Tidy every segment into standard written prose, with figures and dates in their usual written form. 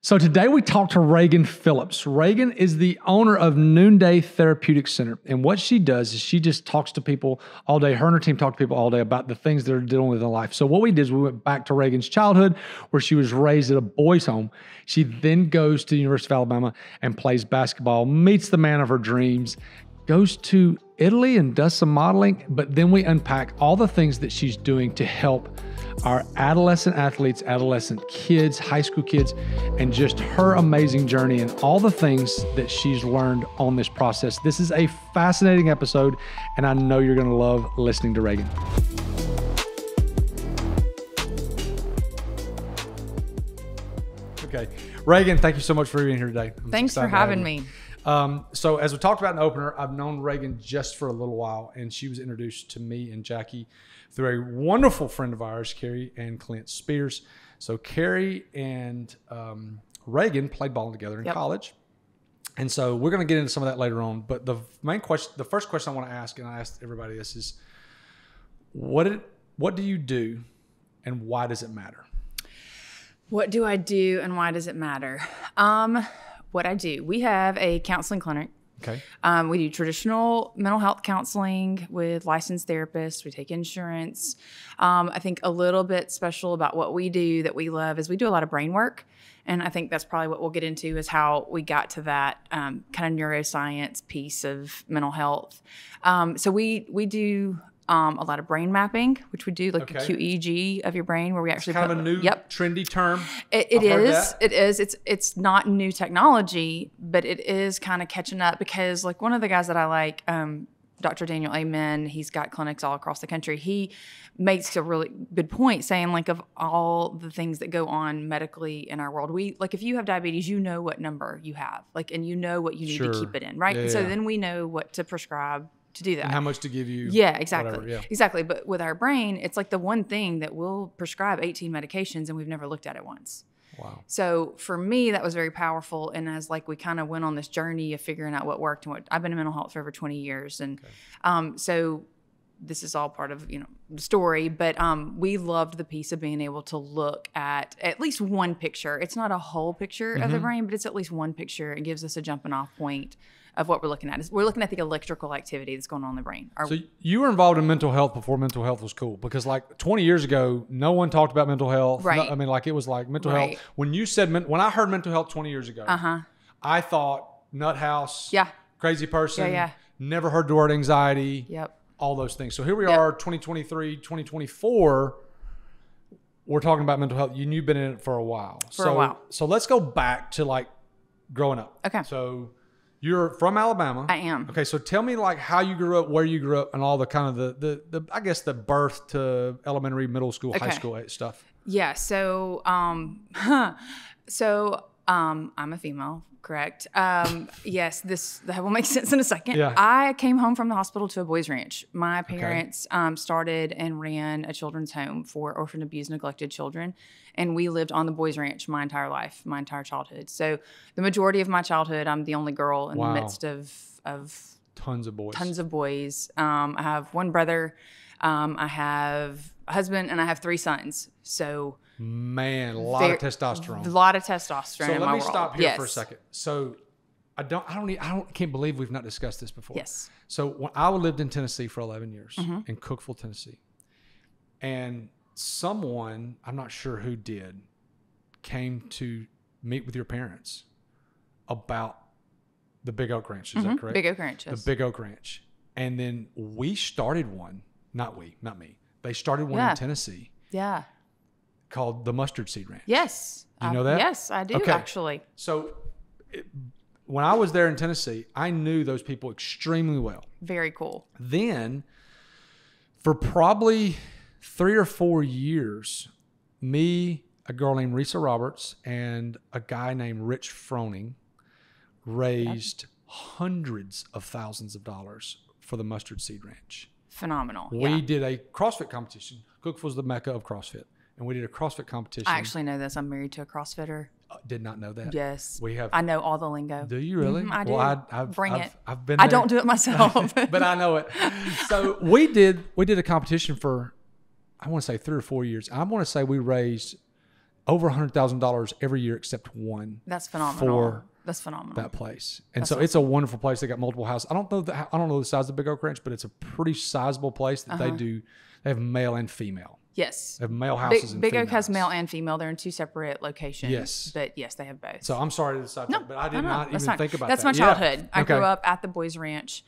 So today we talked to Reagan Phillips. Reagan is the owner of Noonday Therapeutic Center. And what she does is she just talks to people all day. Her and her team talk to people all day about the things they're dealing with in life. So what we did is we went back to Reagan's childhood where she was raised at a boys' home. She then goes to the University of Alabama and plays basketball, meets the man of her dreams, goes to Italy and does some modeling. But then we unpack all the things that she's doing to help our adolescent athletes, adolescent kids, high school kids, and just her amazing journey and all the things that she's learned on this process. This is a fascinating episode, and I know you're going to love listening to Reagan. Okay. Reagan, thank you so much for being here today. Thanks for having me. So as we talked about in the opener, I've known Reagan just for a little while, and she was introduced to me and Jackie through a wonderful friend of ours, Carrie and Clint Spears. So Carrie and Reagan played ball together in college. And so we're going to get into some of that later on. But the main question, the first question I want to ask, and I asked everybody this, is what do you do and why does it matter? What do I do and why does it matter? What I do, we have a counseling clinic. Okay. We do traditional mental health counseling with licensed therapists. We take insurance. I think a little bit special about what we do that we love is we do a lot of brain work. And I think that's probably what we'll get into is how we got to that kind of neuroscience piece of mental health. So we do a lot of brain mapping, which we do like a QEEG of your brain, where we actually it's kind of a new trendy term. It is. It's not new technology, but it is kind of catching up because like one of the guys that I like, Dr. Daniel Amen, he's got clinics all across the country. He makes a really good point saying like of all the things that go on medically in our world, we like if you have diabetes, you know what number you have, like, and you know what you need to keep it in, right? And so then we know what to prescribe to do that. And how much to give you. Yeah, exactly. Whatever, Exactly. But with our brain, it's like the one thing that we'll prescribe 18 medications and we've never looked at it once. Wow. So for me, that was very powerful. And as like we kind of went on this journey of figuring out what worked and what I've been in mental health for over 20 years. And so this is all part of, the story, but we loved the piece of being able to look at least one picture. It's not a whole picture of the brain, but it's at least one picture. It gives us a jumping off point of what we're looking at. We're looking at the electrical activity that's going on in the brain. So you were involved in mental health before mental health was cool, because like 20 years ago, no one talked about mental health. Right. No, I mean, like it was like mental health. When you said, when I heard mental health 20 years ago, I thought nut house, crazy person, never heard the word anxiety, all those things. So here we are, 2023, 2024, we're talking about mental health. You've been in it for a while. So let's go back to like growing up. Okay. So you're from Alabama. I am. Okay, so tell me like how you grew up, where you grew up, and all the kind of the I guess the birth to elementary, middle school, high school stuff. Yeah. So I'm a female, correct? Yes, that will make sense in a second. Yeah. I came home from the hospital to a boys' ranch. My parents started and ran a children's home for orphan, abused, neglected children. And we lived on the boys' ranch my entire life, my entire childhood. So the majority of my childhood, I'm the only girl in the midst of tons of boys. I have one brother. I have a husband, and I have 3 sons. So man, a lot of testosterone. A lot of testosterone. So in let my me world. stop here for a second. So I can't believe we've not discussed this before. Yes. So when I lived in Tennessee for 11 years, in Cookeville, Tennessee, and someone, I'm not sure who did, came to meet with your parents about the Big Oak Ranch. Is that correct? Big Oak Ranch, yes. The Big Oak Ranch. And then we started one, not me. They started one in Tennessee. Yeah. Called the Mustard Seed Ranch. Yes. You know that? Yes, I do actually. So when I was there in Tennessee, I knew those people extremely well. Very cool. Then for probably 3 or 4 years, me, a girl named Risa Roberts, and a guy named Rich Froning raised hundreds of thousands of dollars for the Mustard Seed Ranch. Phenomenal. We did a CrossFit competition. Cookeville was the mecca of CrossFit. And we did a CrossFit competition. I actually know this. I'm married to a CrossFitter. Did not know that. Yes. We have. I know all the lingo. Do you really? I do. Well, I've been there. I don't do it myself. But I know it. So we did a competition for, I want to say 3 or 4 years. I want to say we raised over $100,000 every year except one. That's phenomenal. That's phenomenal. That place. And so it's a wonderful place. They got multiple houses. I don't know the size of Big Oak Ranch, but it's a pretty sizable place that they have male and female. Yes. They have male houses and Big female Oak has houses. male and female. They're in 2 separate locations. Yes. But yes, they have both. So I'm sorry to decide that, but I did not even think about that. That's my childhood. Yeah. I grew up at the Boys Ranch,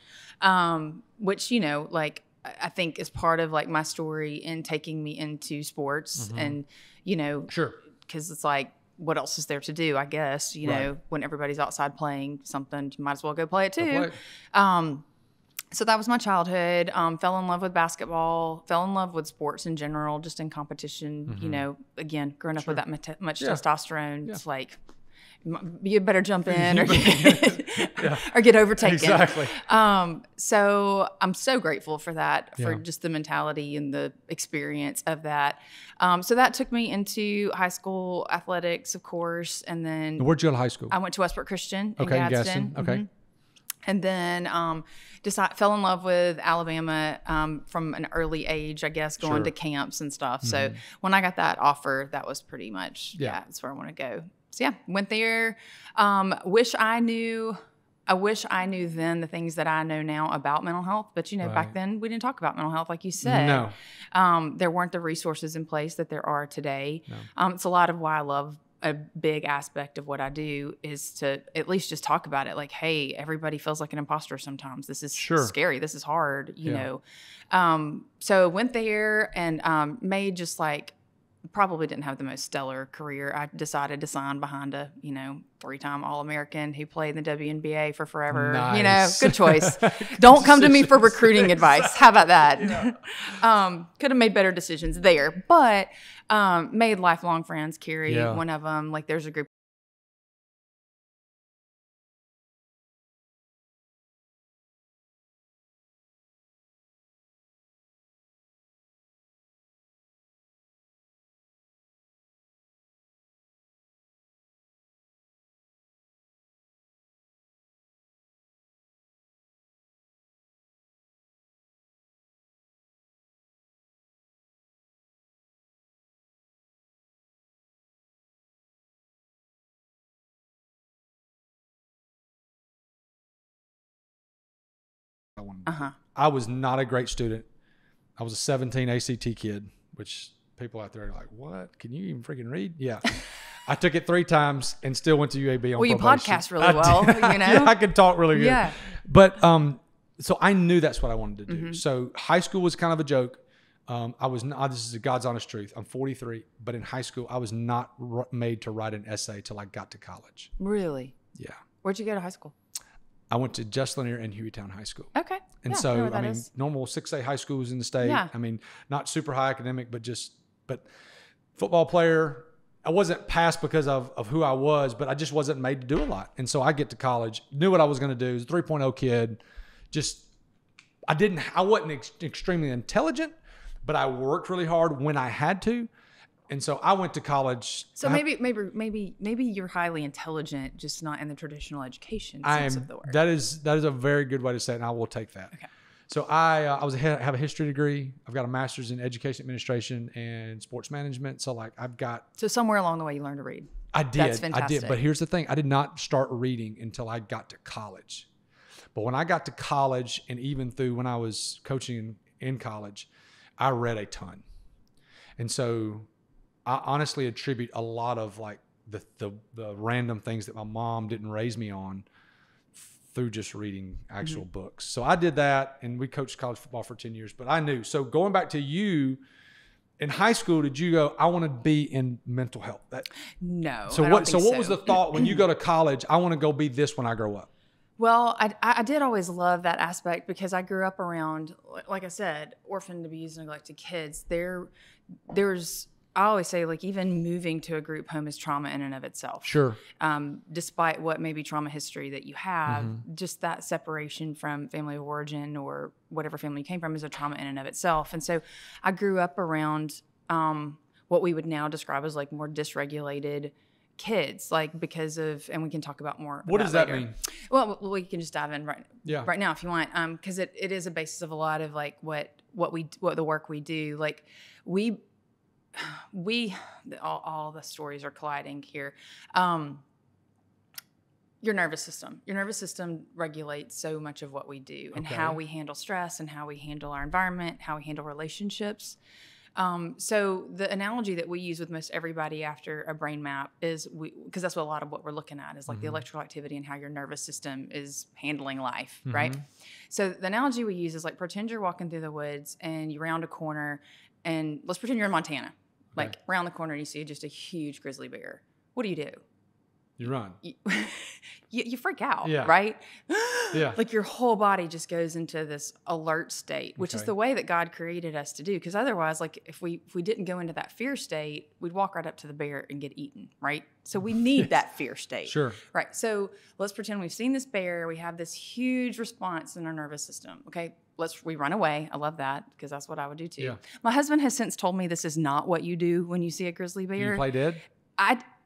which, you know, like I think is part of like my story in taking me into sports and, you know, because it's like, what else is there to do? I guess, you know, when everybody's outside playing something, you might as well go play it too. So that was my childhood. Fell in love with basketball, fell in love with sports in general, just in competition, you know, again, growing up with that much testosterone, it's like, you better jump in or get overtaken. Exactly. So I'm so grateful for that, for just the mentality and the experience of that. So that took me into high school athletics, of course. And then where'd you go to high school? I went to Westbrook Christian in in Gadsden. Okay. And then fell in love with Alabama from an early age, I guess, going to camps and stuff. So when I got that offer, that was pretty much, that's where I want to go. So yeah, went there. Wish I knew then the things that I know now about mental health. But, you know, back then we didn't talk about mental health, like you said. No. There weren't the resources in place that there are today. No. It's a lot of why I love a big aspect of what I do is to at least just talk about it. Like, hey, everybody feels like an imposter sometimes. This is scary. This is hard, you know? So went there and made just like, probably didn't have the most stellar career. I decided to sign behind a, you know, 3-time All-American who played in the WNBA for forever. Nice. You know, good choice. Don't come to me for recruiting advice. How about that? Could have made better decisions there, but made lifelong friends. Carrie, one of them. Like, there's a group. I was not a great student. I was a 17 ACT kid, which people out there are like, what? Can you even freaking read? Yeah. I took it 3 times and still went to UAB on probation. You podcast really well, you know? Yeah, I could talk really good. Yeah. But so I knew that's what I wanted to do. So high school was kind of a joke. I was not, this is a God's honest truth. I'm 43, but in high school, I was not made to write an essay till I got to college. Really? Yeah. Where'd you go to high school? I went to Just Lanier and Hueytown High School. Okay. And so, I mean, normal 6A high schools in the state. Yeah. I mean, not super high academic, but football player. I wasn't passed because of who I was, but I just wasn't made to do a lot. And so I get to college, knew what I was going to do. Was a 3.0 kid. I wasn't extremely intelligent, but I worked really hard when I had to. And so I went to college. So maybe you're highly intelligent, just not in the traditional education sense of the word. That is a very good way to say it, and I will take that. Okay. So I have a history degree. I've got a master's in education administration and sports management. So So somewhere along the way you learned to read. I did. That's fantastic. I did. But here's the thing: I did not start reading until I got to college. But when I got to college, and even through when I was coaching in college, I read a ton, and so I honestly attribute a lot of like the random things that my mom didn't raise me on through just reading actual books. So I did that, and we coached college football for 10 years, but I knew. So going back to you, in high school, did you go, I want to be in mental health? No. So what was the thought when you go to college, I want to go be this when I grow up? Well, I did always love that aspect because I grew up around, like I said, orphaned, abused, neglected kids. There's I always say, like, even moving to a group home is trauma in and of itself. Sure. Despite what maybe trauma history that you have, just that separation from family of origin or whatever family you came from is a trauma in and of itself. And so I grew up around what we would now describe as like more dysregulated kids, like because of, and we can talk about more. What does that mean? Well, we can just dive in right now if you want, because it is a basis of a lot of like what the work we do. Like all the stories are colliding here. Your nervous system regulates so much of what we do and how we handle stress and how we handle our environment, how we handle relationships. So the analogy that we use with most everybody after a brain map is because that's what a lot of what we're looking at is like the electrical activity and how your nervous system is handling life, right? So the analogy we use is like pretend you're walking through the woods and you round a corner, and let's pretend you're in Montana, like round the corner and you see just a huge grizzly bear. What do? You run. You freak out, Yeah. right? Yeah. Like your whole body just goes into this alert state, which is the way that God created us to do. Because otherwise, like if we didn't go into that fear state, we'd walk right up to the bear and get eaten, right? So we need that fear state. Sure. Right. So let's pretend we've seen this bear. We have this huge response in our nervous system. Okay. We run away. I love that because that's what I would do too. Yeah. My husband has since told me this is not what you do when you see a grizzly bear. You play dead?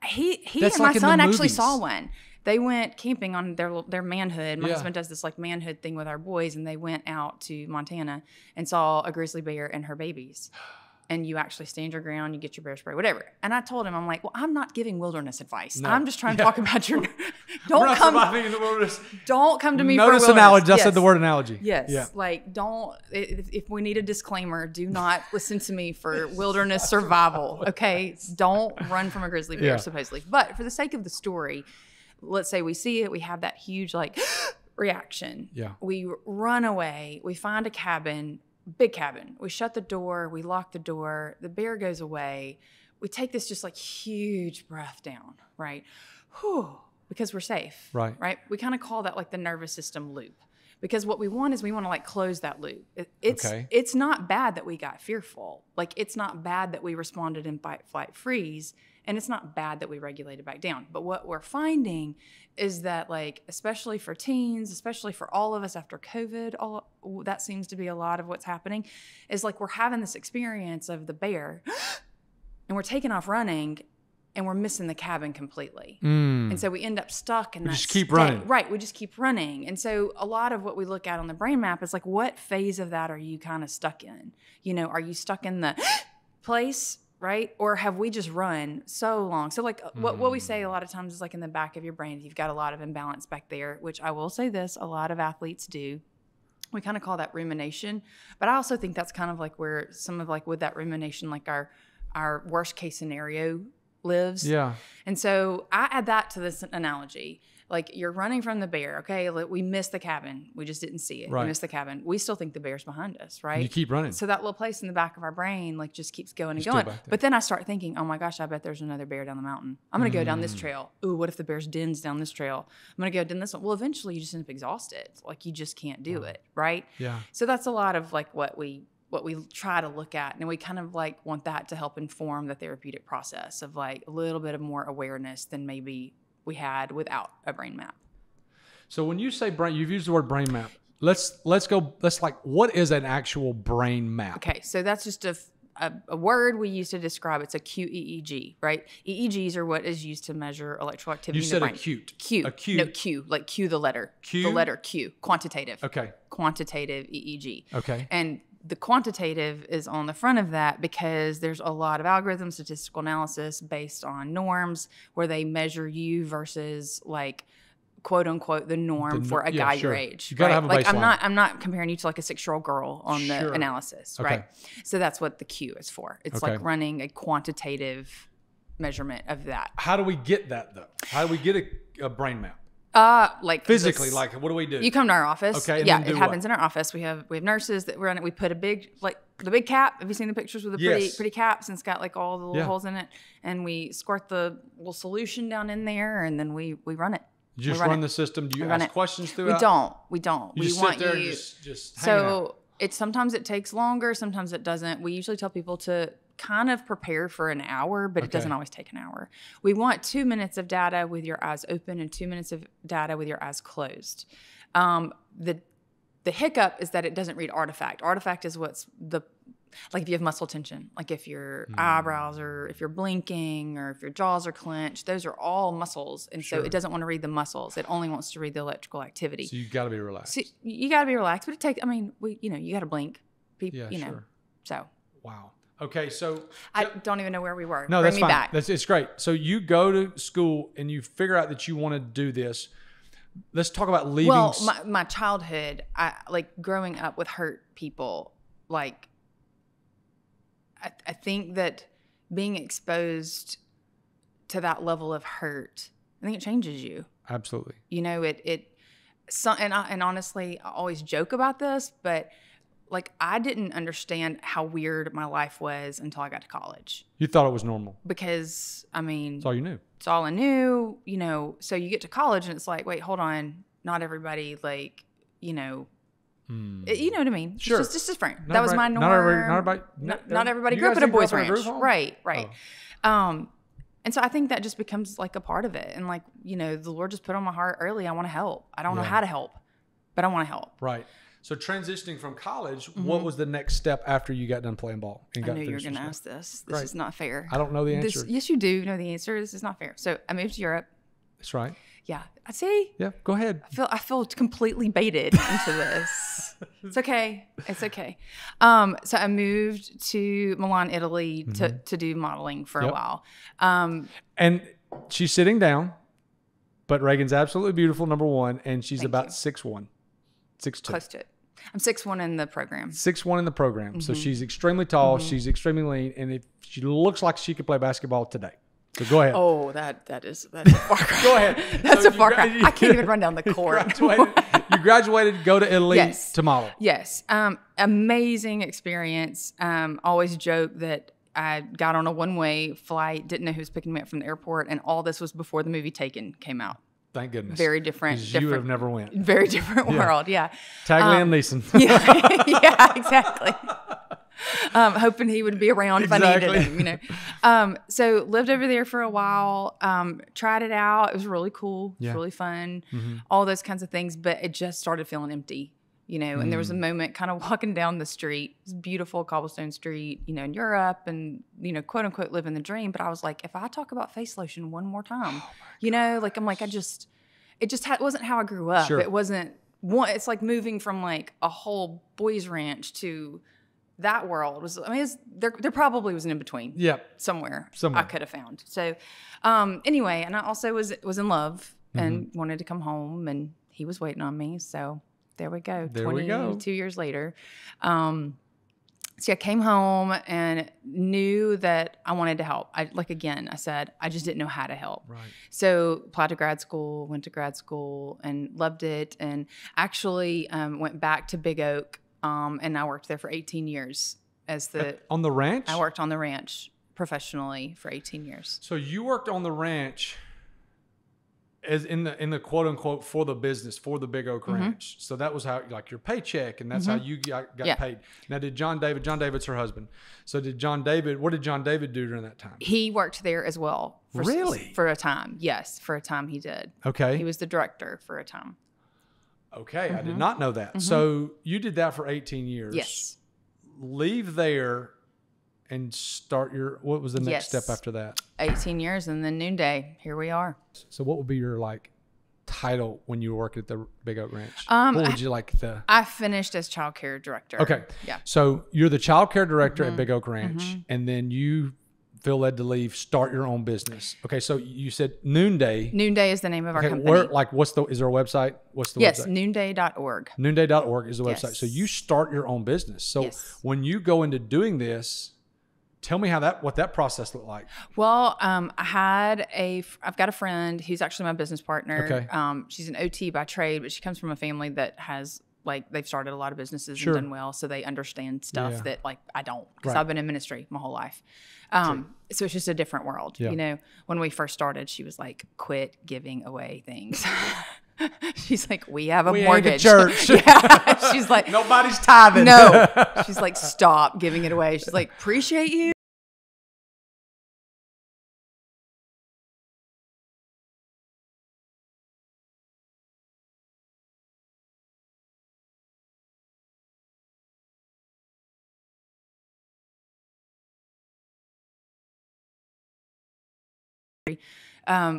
He That's and like my in son the actually movies. saw one. They went camping on their manhood. My Yeah. husband does this like manhood thing with our boys, and they went out to Montana and saw a grizzly bear and her babies. And you actually stand your ground, you get your bear spray, whatever. And I told him, I'm like, well, I'm not giving wilderness advice. No. I'm just trying to talk about your. We're Don't not come. surviving in the wilderness. Don't come to me Notice for wilderness. analogy. I Yes. said the word analogy. Yes. Yeah. Like, don't, if we need a disclaimer, do not listen to me for wilderness survival. Okay. Don't run from a grizzly bear, Yeah. supposedly. But for the sake of the story, let's say we see it, we have that huge, like, reaction. Yeah. We run away, we find a cabin, big cabin. We shut the door, we lock the door, the bear goes away. We take this just like huge breath down, right? Whew, because we're safe. Right. Right. We kind of call that like the nervous system loop. Because what we want is we want to like close that loop. It's not bad that we got fearful. Like it's not bad that we responded in fight, flight, freeze. And it's not bad that we regulated back down. But what we're finding is that, like, especially for teens, especially for all of us after COVID, that seems to be a lot of what's happening, is like we're having this experience of the bear and we're taking off running and we're missing the cabin completely. And so we end up stuck in that just keep state. running. Right, we just keep running. And so a lot of what we look at on the brain map is like, what phase of that are you kind of stuck in? You know, are you stuck in the place? Right? Or have we just run so long? So like what we say a lot of times is like in the back of your brain, you've got a lot of imbalance back there, which I will say this, a lot of athletes do. We kind of call that rumination. But I also think that's kind of like where some of like with that rumination, like our worst case scenario lives. Yeah. And so I add that to this analogy. Like you're running from the bear, okay? We missed the cabin. We just didn't see it. Right. We missed the cabin. We still think the bear's behind us, right? And you keep running. So that little place in the back of our brain like just keeps going and Still going. back there. But then I start thinking, oh my gosh, I bet there's another bear down the mountain. I'm going to go down this trail. Ooh, what if the bear's den's down this trail? I'm going to go down this one. Well, eventually you just end up exhausted. Like you just can't do it, right? Yeah. So that's a lot of like what we try to look at. And we kind of like want that to help inform the therapeutic process of like a little bit of more awareness than maybe we had without a brain map. So when you say brain, you've used the word brain map. Let's like, what is an actual brain map? Okay, so that's just a word we use to describe. It's a QEEG, right? EEGs are what is used to measure electrical activity You in said the brain. acute. Q. Acute. No, Q, like Q the letter. Q? The letter Q, quantitative. Okay. Quantitative EEG. Okay. And the quantitative is on the front of that because there's a lot of algorithms, statistical analysis based on norms where they measure you versus like quote unquote the norm for a guy your age. You gotta have a like baseline. I'm not comparing you to like a 6-year-old girl on the Sure. analysis, Okay. right? So that's what the Q is for. It's Okay. like running a quantitative measurement of that. How do we get that though? How do we get a brain map? Like Physically, this- like what do we do? you come to our office. Okay, and yeah, then do it happens what? in our office. We have nurses that run it. We put a big the big cap. Have you seen the pictures with the Yes. pretty caps and it's got like all the little Yeah. holes in it? And we squirt the little solution down in there and then we run it. You just We run the system. Do you We run ask it. questions throughout? We don't. You We just want sit there you. and just hang out. So sometimes it takes longer, sometimes it doesn't. We usually tell people to kind of prepare for an hour, but it doesn't always take an hour. We want 2 minutes of data with your eyes open and 2 minutes of data with your eyes closed. The hiccup is that it doesn't read artifact. Artifact is like if you have muscle tension, like if your eyebrows or if you're blinking or if your jaws are clenched, those are all muscles. And so it doesn't want to read the muscles. It only wants to read the electrical activity. So you got to be relaxed. So you got to be relaxed, but it takes, you got to blink. Yeah, you know, sure. so. Wow. Okay, so I don't even know where we were. no, Bring that's me fine. back. It's great. So you go to school and you figure out that you want to do this. Let's talk about leaving. Well, my childhood, I like growing up with hurt people. Like, I think that being exposed to that level of hurt, I think it changes you. Absolutely. You know, and honestly, I always joke about this, but like I didn't understand how weird my life was until I got to college. You thought it was normal. Because I mean, That's all you knew. It's all I knew, you know. So you get to college and it's like, wait, hold on, not everybody, like, you know, you know what I mean? Sure. It's just different. That was my norm. Not everybody grew up in a boys' ranch. Right. Oh. And so I think that just becomes like a part of it. And like, you know, the Lord just put on my heart early, I want to help. I don't know how to help, but I want to help. Right. So transitioning from college, what was the next step after you got done playing ball? And I knew you were going to ask this. This is not fair. I don't know the answer. Yes, you do know the answer. This is not fair. So I moved to Europe. That's right. Yeah. I see. Yeah, go ahead. I feel completely baited into this. It's okay. It's okay. So I moved to Milan, Italy to do modeling for a while. And she's sitting down, but Reagan's absolutely beautiful, number one, and she's about 6'1", 6'2". Close to it. I'm 6'1" in the program. 6'1" in the program. So she's extremely tall. She's extremely lean. And she looks like she could play basketball today. So go ahead. Oh, that's a far cry. Go ahead. That's a far cry. I can't even run down the court. You graduated, go to Italy to model. Yes. Amazing experience. Always joke that I got on a one-way flight, didn't know who was picking me up from the airport, and all this was before the movie Taken came out. Thank goodness. Very different. You would have never went. Very different world, yeah. Tag Liam Neeson. yeah, exactly. Hoping he would be around if I needed him, you know. So lived over there for a while, tried it out. It was really cool. It was really fun, all those kinds of things. But it just started feeling empty, you know. And there was a moment kind of walking down the street. It was a beautiful cobblestone street, you know, in Europe and, you know, quote unquote living the dream. But I was like, if I talk about face lotion one more time, you know, like I'm like, it just wasn't how I grew up. Sure. It wasn't it's like moving from like a whole boys ranch to that world was, I mean, there probably was an in-between somewhere I could have found. So anyway, and I also was in love and wanted to come home, and he was waiting on me. So there we go. 22 years later. So I came home and knew that I wanted to help. I said, I just didn't know how to help. Right. So applied to grad school, went to grad school and loved it. And actually went back to Big Oak. And I worked there for 18 years on the ranch? I worked on the ranch professionally for 18 years. So you worked on the ranch as in the quote unquote for the business, for the Big Oak Ranch. So that was how, like, your paycheck, and that's how you got paid. Now, did John David's her husband. So what did John David do during that time? He worked there as well. For a time. Yes. For a time he did. Okay. He was the director for a time. Okay, I did not know that. So you did that for 18 years. Yes. Leave there and start what was the next step after that? 18 years and then Noonday. Here we are. So what would be your title when you were working at the Big Oak Ranch? What would you like the... I finished as child care director. Okay. Yeah. So you're the child care director at Big Oak Ranch, and then you feel led to leave, start your own business. Okay, so you said Noonday. Noonday is the name of our company. Is there a website? What's the website? Yes, noonday.org. Noonday.org is the website. So you start your own business. So when you go into doing this, tell me what that process looked like. Well, I've got a friend who's actually my business partner. Okay. She's an OT by trade, but she comes from a family that has they've started a lot of businesses and done well, so they understand stuff that I don't, because I've been in ministry my whole life. So it's just a different world. You know, when we first started, she was like, quit giving away things. She's like, we have a mortgage. Church. She's like, nobody's tithing. No. She's like, stop giving it away. She's like, appreciate you.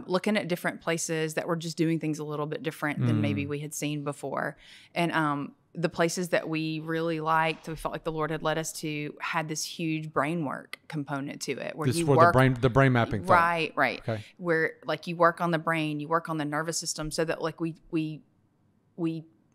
Looking at different places that were just doing things a little bit different than maybe we had seen before. And the places that we really liked, we felt like the Lord had led us to, had this huge brain work component to it, where you work the brain mapping thing. Right. Okay. Where like you work on the brain, you work on the nervous system, so that like we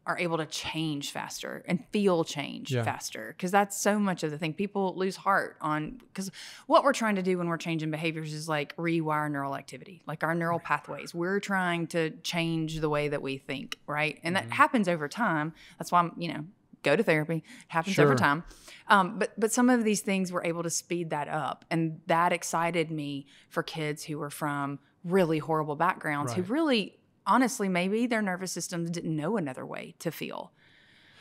are able to change faster and feel change faster. Because that's so much of the thing. People lose heart on, because what we're trying to do when we're changing behaviors is like rewire neural activity, like our neural pathways. We're trying to change the way that we think, right? And that happens over time. That's why I'm, go to therapy. It happens over time. But some of these things were able to speed that up. And that excited me for kids who were from really horrible backgrounds, who really, honestly, maybe their nervous systems didn't know another way to feel.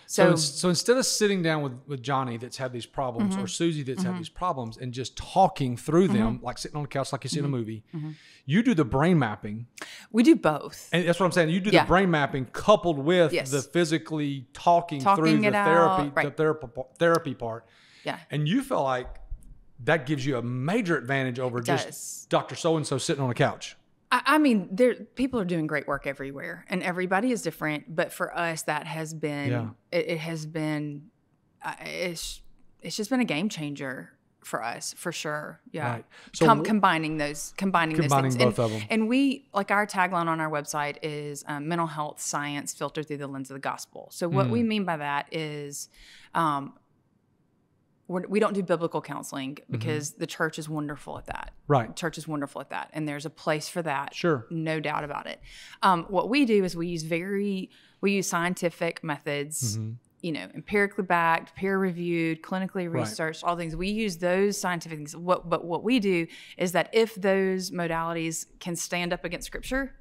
So instead of sitting down with Johnny that's had these problems or Susie that's had these problems and just talking through them, like sitting on the couch like you see in a movie, you do the brain mapping. We do both. And that's what I'm saying. You do the brain mapping coupled with the physically talking through the therapy part. Yeah. And you feel like that gives you a major advantage over just Dr. So-and-so sitting on a couch. I mean, people are doing great work everywhere, and everybody is different. But for us, that has been, it has been, it's just been a game changer for us, for sure. Yeah. Right. So combining those things. Both of them. And we, like, our tagline on our website is mental health science filtered through the lens of the gospel. So what we mean by that is, we don't do biblical counseling because the church is wonderful at that. Right. The church is wonderful at that. And there's a place for that. Sure. No doubt about it. What we do is we use scientific methods, empirically backed, peer reviewed, clinically researched, all things. We use those scientific things. But what we do is that if those modalities can stand up against scripture,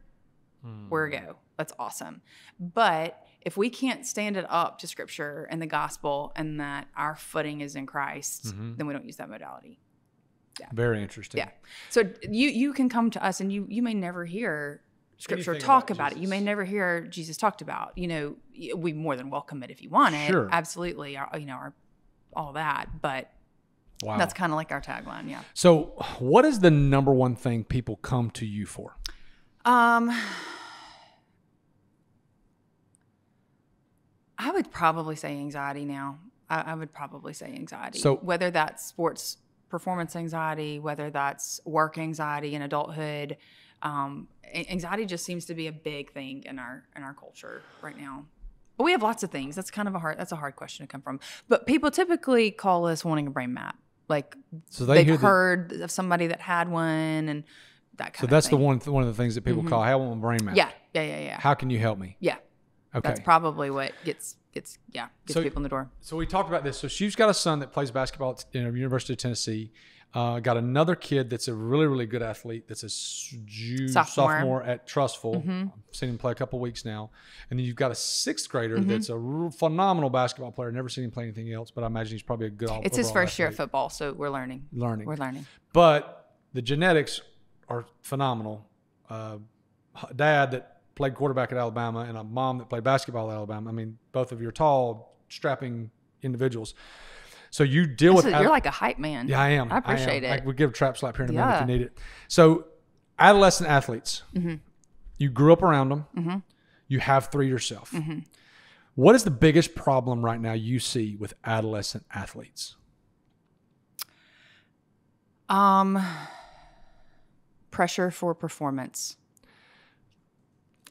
we're a go. That's awesome. But if we can't stand it up to scripture and the gospel and that our footing is in Christ, then we don't use that modality. Yeah. Very interesting. Yeah. So you can come to us and you may never hear scripture Anything talk about about it. You may never hear Jesus talked about. We more than welcome it if you want it. Sure. Absolutely. Our all that. But that's kind of like our tagline. Yeah. So what is the number one thing people come to you for? I would probably say anxiety now. I would probably say anxiety. So whether that's sports performance anxiety, whether that's work anxiety in adulthood, anxiety just seems to be a big thing in our culture right now. But we have lots of things. That's a hard question to come from. But people typically call us wanting a brain map. Like they've heard of somebody that had one and that kind of thing. So that's one of the things that people call, hey, I want a brain map. Yeah. How can you help me? Yeah. Okay. That's probably what gets people in the door. So we talked about this. So she's got a son that plays basketball at University of Tennessee. Got another kid that's a really, really good athlete. That's a sophomore at Trustful. I've seen him play a couple weeks now. And then you've got a sixth grader that's a phenomenal basketball player. Never seen him play anything else, but I imagine he's probably a good overall It's his first athlete. year at football, so we're learning. We're learning. But the genetics are phenomenal. Dad that played quarterback at Alabama and a mom that played basketball at Alabama. I mean, both of you are tall, strapping individuals. So you deal with... You're like a hype man. Yeah, I am. I appreciate it. I would give a trap slap here in a minute if you need it. So adolescent athletes, you grew up around them. You have three yourself. What is the biggest problem right now you see with adolescent athletes? Pressure for performance.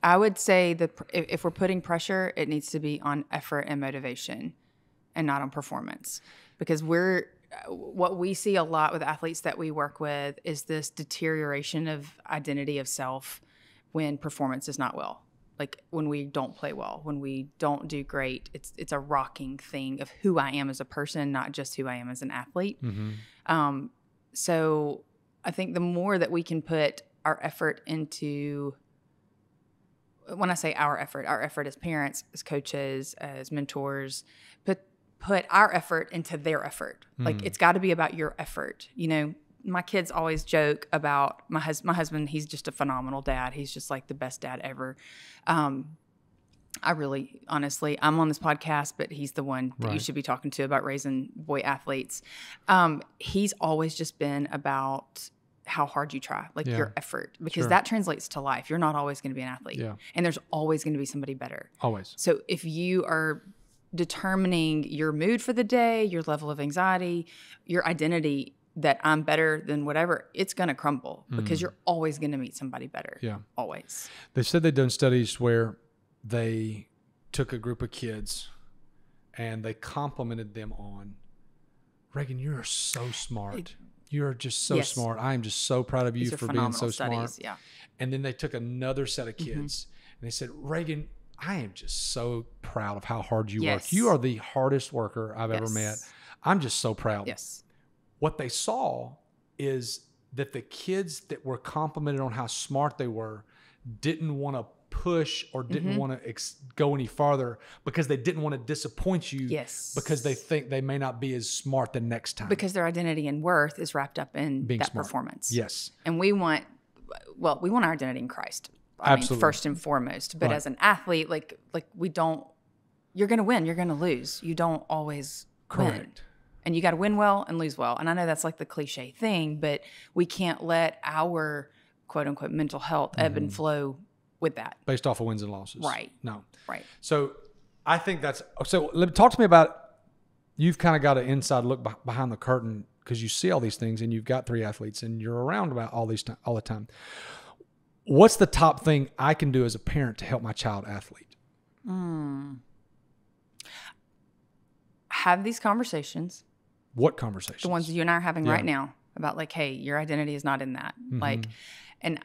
I would say that if we're putting pressure, it needs to be on effort and motivation and not on performance. Because what we see a lot with athletes that we work with is this deterioration of identity of self when performance is not well. Like when we don't play well, when we don't do great, it's a rocking thing of who I am as a person, not just who I am as an athlete. So I think the more that we can put our effort into... When I say our effort as parents, as coaches, as mentors, put our effort into their effort. Like it's got to be about your effort. My kids always joke about my husband. He's just a phenomenal dad. He's just like the best dad ever. I really, honestly, I'm on this podcast, but he's the one that you should be talking to about raising boy athletes. He's always just been about how hard you try, like your effort, because that translates to life. You're not always going to be an athlete, and there's always going to be somebody better. Always. So if you are determining your mood for the day, your level of anxiety, your identity that I'm better than whatever, it's going to crumble because you're always going to meet somebody better. Yeah. Always. They said they've done studies where they took a group of kids and they complimented them on, Reagan, you're so smart. You're just so smart. I am just so proud of you for being so smart. Yeah. And then they took another set of kids and they said, Reagan, I am just so proud of how hard you work. You are the hardest worker I've ever met. I'm just so proud. Yes. What they saw is that the kids that were complimented on how smart they were didn't want to push or didn't want to go any farther because they didn't want to disappoint you. Yes. Because they think they may not be as smart the next time. Because their identity and worth is wrapped up in being that smart. Performance. Yes. And we want our identity in Christ. I mean, first and foremost. But as an athlete, like we don't, you're going to win, you're going to lose. You don't always win. And you got to win well and lose well. And I know that's like the cliche thing, but we can't let our quote unquote mental health ebb and flow with that. Based off of wins and losses. Right. No. Right. So I think talk to me about, you've kind of got an inside look behind the curtain because you see all these things and you've got 3 athletes and you're around about all the time. What's the top thing I can do as a parent to help my child athlete? Have these conversations. What conversations? The ones you and I are having right now about like, hey, your identity is not in that. Like, and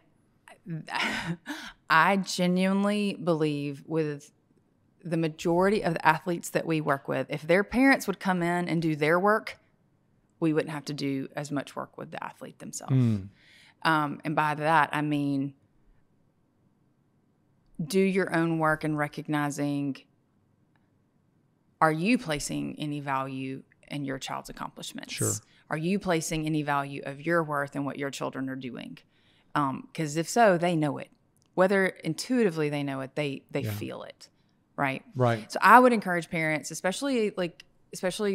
I genuinely believe with the majority of the athletes that we work with, if their parents would come in and do their work, we wouldn't have to do as much work with the athlete themselves. And by that, I mean, do your own work in recognizing, are you placing any value in your child's accomplishments? Sure. Are you placing any value of your worth in what your children are doing? Because if so, they know it. Whether intuitively they know it, they feel it, right? Right. So I would encourage parents, especially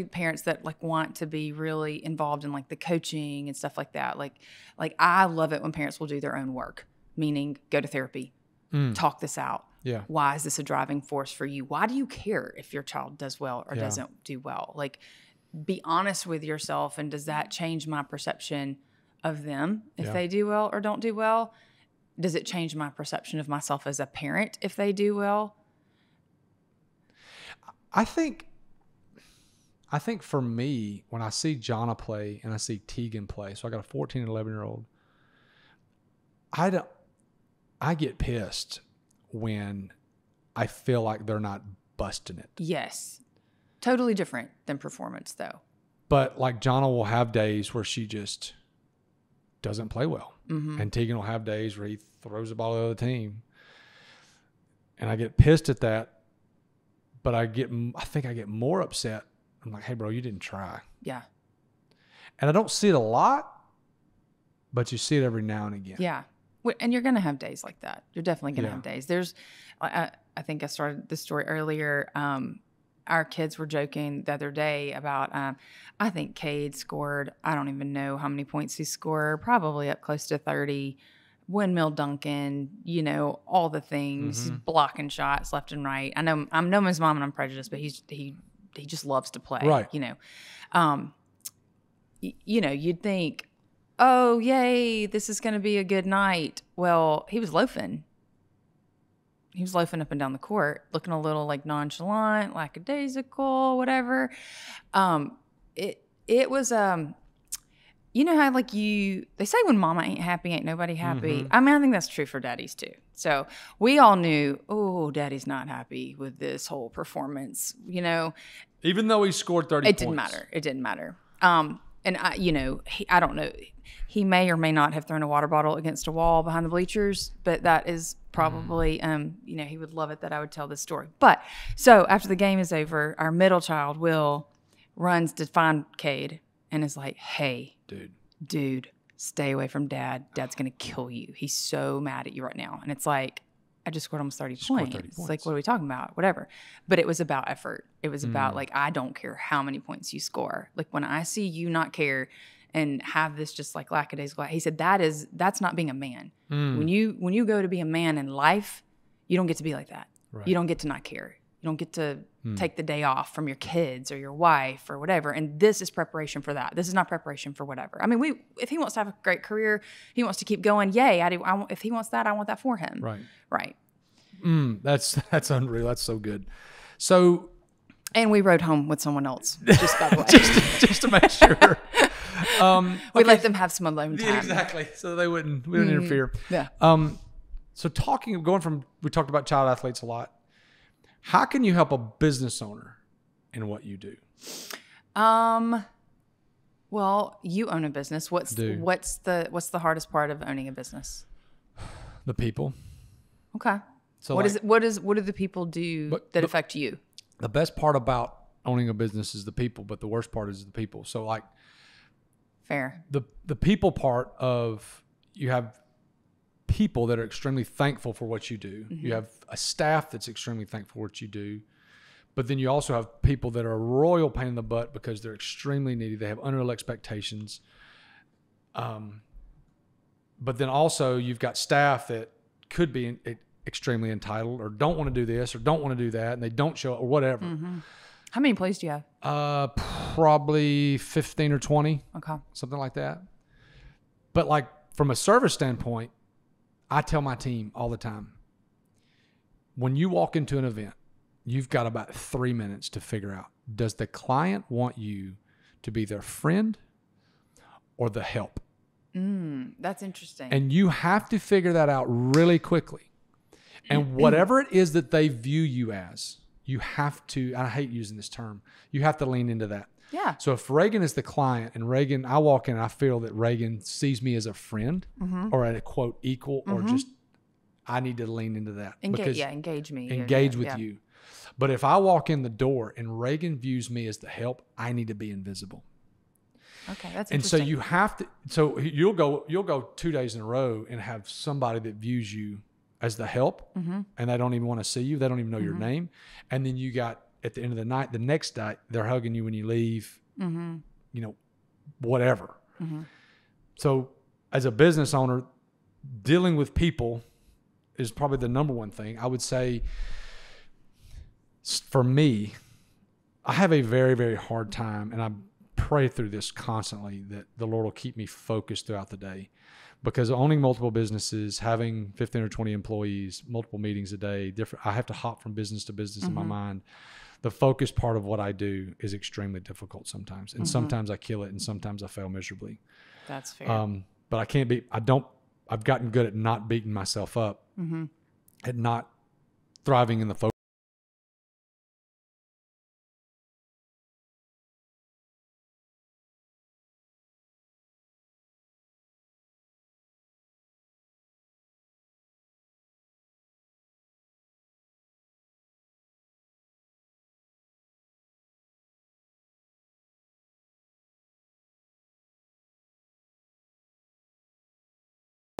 parents that like want to be really involved in like the coaching and stuff like that. Like I love it when parents will do their own work, meaning go to therapy, talk this out. Yeah. Why is this a driving force for you? Why do you care if your child does well or doesn't do well? Like, be honest with yourself. And does that change my perception of them if they do well or don't do well? Does it change my perception of myself as a parent if they do well? I think for me, when I see Jonna play and I see Tegan play, so I got a 14 and 11-year-old, I get pissed when I feel like they're not busting it. Yes. Totally different than performance, though. But like Jonna will have days where she just doesn't play well. And Tegan will have days where he throws the ball to the other team. And I get pissed at that. But I think I get more upset. I'm like, hey, bro, you didn't try. Yeah. And I don't see it a lot, but you see it every now and again. Yeah. And you're going to have days like that. You're definitely going to have days. I think I started this story earlier. Our kids were joking the other day about, I think Cade scored, I don't even know how many points he scored, probably up close to 30. Windmill dunking, all the things, He's blocking shots left and right. I know I'm no man's mom and I'm prejudiced, but he just loves to play, right? You'd think, oh, yay, this is going to be a good night. Well, he was loafing. He was loafing up and down the court, looking a little like nonchalant, lackadaisical, whatever. It was, how like they say when mama ain't happy, ain't nobody happy. I mean, I think that's true for daddies too. So we all knew, oh, daddy's not happy with this whole performance, Even though he scored 30 points. It didn't matter. And I don't know. He may or may not have thrown a water bottle against a wall behind the bleachers, but that is probably, he would love it that I would tell this story. But so after the game is over, our middle child, Will, runs to find Cade and is like, hey, dude, stay away from dad. Dad's going to kill you. He's so mad at you right now. And it's like, I just scored almost 30 points. It's like, what are we talking about? Whatever. But it was about effort. It was about like, I don't care how many points you score. Like when I see you not care and have this just like lackadaisical, he said, that's not being a man. When you go to be a man in life, you don't get to be like that. Right. You don't get to not care. You don't get to take the day off from your kids or your wife or whatever. And this is preparation for that. This is not preparation for whatever. I mean, if he wants to have a great career, he wants to keep going. Yay! If he wants that, I want that for him. Right. Right. That's unreal. That's so good. So. And we rode home with someone else, just by the way, just to make sure. We let them have some alone time. Yeah, exactly. So we wouldn't interfere. Yeah. So we talked about child athletes a lot. How can you help a business owner in what you do? Well, you own a business. What's the hardest part of owning a business? The people. Okay. So what do the people do that affect you? The best part about owning a business is the people, but the worst part is the people. So like fair. The people part of, you have people that are extremely thankful for what you do. Mm-hmm. You have a staff that's extremely thankful for what you do. But then you also have people that are a royal pain in the butt because they're extremely needy. They have unreal expectations. But then also you've got staff that could be extremely entitled or don't want to do this or don't want to do that, and they don't show up or whatever. Mm-hmm. How many employees do you have? Probably 15 or 20. Okay. Something like that. But like from a service standpoint, I tell my team all the time, when you walk into an event, you've got about 3 minutes to figure out, does the client want you to be their friend or the help? That's interesting. And you have to figure that out really quickly. And whatever it is that they view you as, you have to, I hate using this term, you have to lean into that. Yeah. So if Reagan is the client and I walk in and I feel that Reagan sees me as a friend or at a quote equal or just, I need to lean into that. Engage me. Engage with you. But if I walk in the door and Reagan views me as the help, I need to be invisible. Okay, that's interesting. And so you have to, so you'll go 2 days in a row and have somebody that views you as the help and they don't even want to see you. They don't even know your name. And then you got, at the end of the night, the next night, they're hugging you when you leave, whatever. So as a business owner, dealing with people is probably the number one thing. I would say for me, I have a very, very hard time, and I pray through this constantly that the Lord will keep me focused throughout the day, because owning multiple businesses, having 15 or 20 employees, multiple meetings a day, I have to hop from business to business in my mind. The focus part of what I do is extremely difficult sometimes. And sometimes I kill it and sometimes I fail miserably. That's fair. But I've gotten good at not beating myself up, at not thriving in the focus.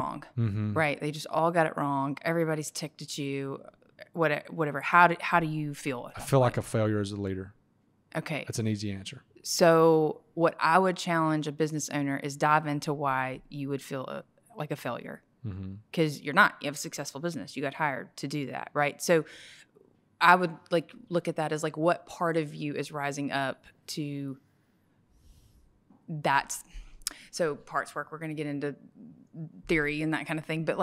Wrong. Right. They just all got it wrong. Everybody's ticked at you. Whatever. How do you feel? I feel like a failure as a leader. Okay. That's an easy answer. So what I would challenge a business owner is dive into why you would feel like a failure. Because you're not. You have a successful business. You got hired to do that, right? So I would look at that as what part of you is rising up to that. So parts work, we're going to get into theory and that kind of thing. But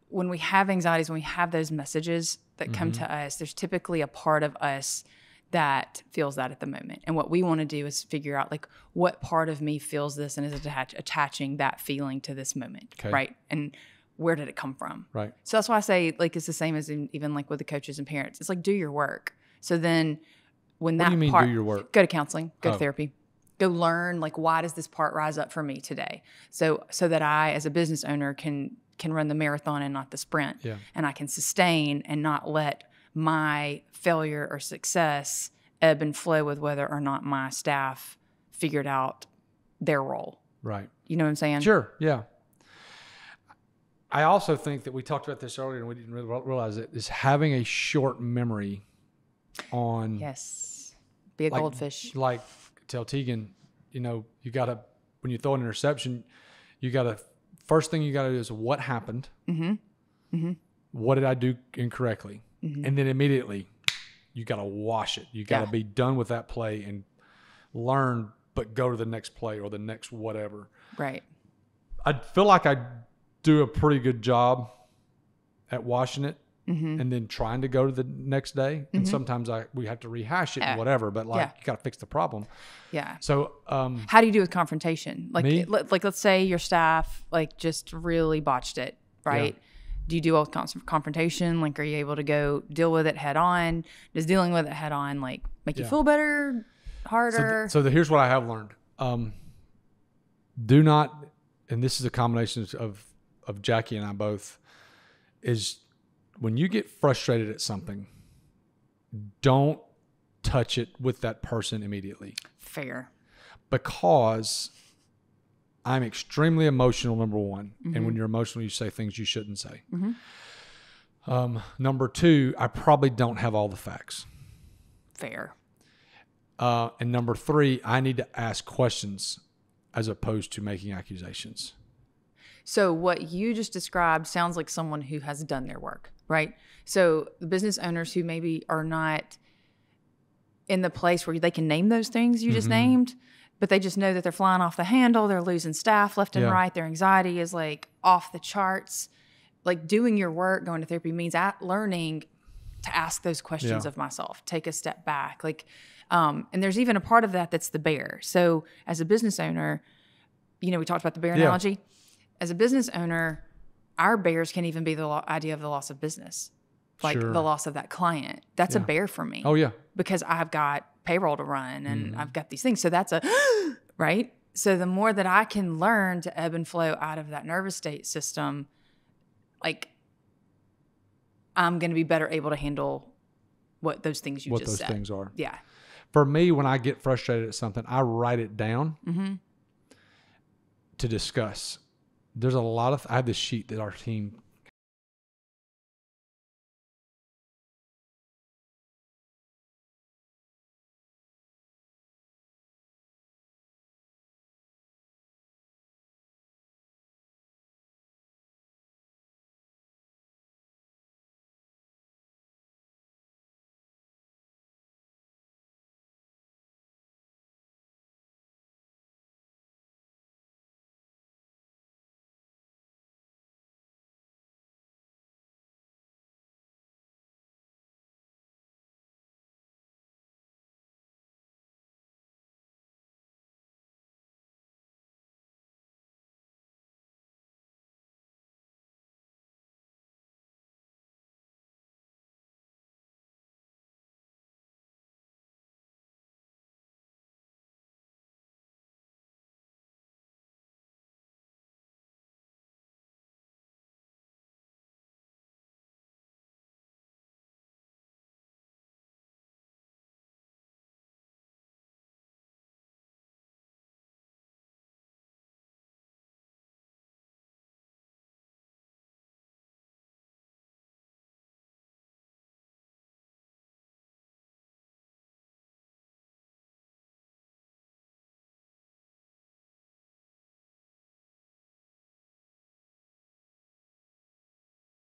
when we have anxieties, when we have those messages that come to us, there's typically a part of us that feels that at the moment. And what we want to do is figure out what part of me feels this and is attaching that feeling to this moment, right? And where did it come from? Right. So that's why I say it's the same as even with the coaches and parents. It's do your work. So then when what that do you mean part, do your work? Go to counseling, go to therapy. Go learn why does this part rise up for me today, so that I as a business owner can run the marathon and not the sprint, and I can sustain and not let my failure or success ebb and flow with whether or not my staff figured out their role. Right. You know what I'm saying? Sure. Yeah. I also think that we talked about this earlier and we didn't really realize it, is having a short memory on. Yes. Be a goldfish. Tell Tegan, you gotta, when you throw an interception, first thing you gotta do is what happened? What did I do incorrectly? And then immediately you got to wash it. You got to be done with that play and learn, but go to the next play or the next whatever. Right. I feel like I do a pretty good job at washing it and then trying to go to the next day. And sometimes we have to rehash it and whatever, but like you got to fix the problem. Yeah. So, how do you do with confrontation? Like, me? let's say your staff like just really botched it, right? Yeah. Do you do all confrontation? Like, are you able to go deal with it head on? Does dealing with it head on like make you feel better, harder? So here's what I have learned. Do not, and this is a combination of Jackie and I both, is when you get frustrated at something, don't touch it with that person immediately. Fair. Because I'm extremely emotional, number one. And when you're emotional, you say things you shouldn't say. Number two, I probably don't have all the facts. Fair. And number three, I need to ask questions as opposed to making accusations. So what you just described sounds like someone who has done their work, right? So the business owners who maybe are not in the place where they can name those things you just named, but they just know that they're flying off the handle, they're losing staff left and right, their anxiety is like off the charts. Like doing your work, going to therapy means learning to ask those questions of myself, take a step back. Like, and there's even a part of that that's the bear. So as a business owner, we talked about the bear analogy. As a business owner, our bears can even be the idea of the loss of business, like the loss of that client. That's a bear for me. Oh, yeah. Because I've got payroll to run and I've got these things. So that's right? So the more that I can learn to ebb and flow out of that nervous state system, like I'm going to be better able to handle what those things you just said. What those things are. Yeah. For me, when I get frustrated at something, I write it down to discuss. There's a lot of, I have this sheet that our team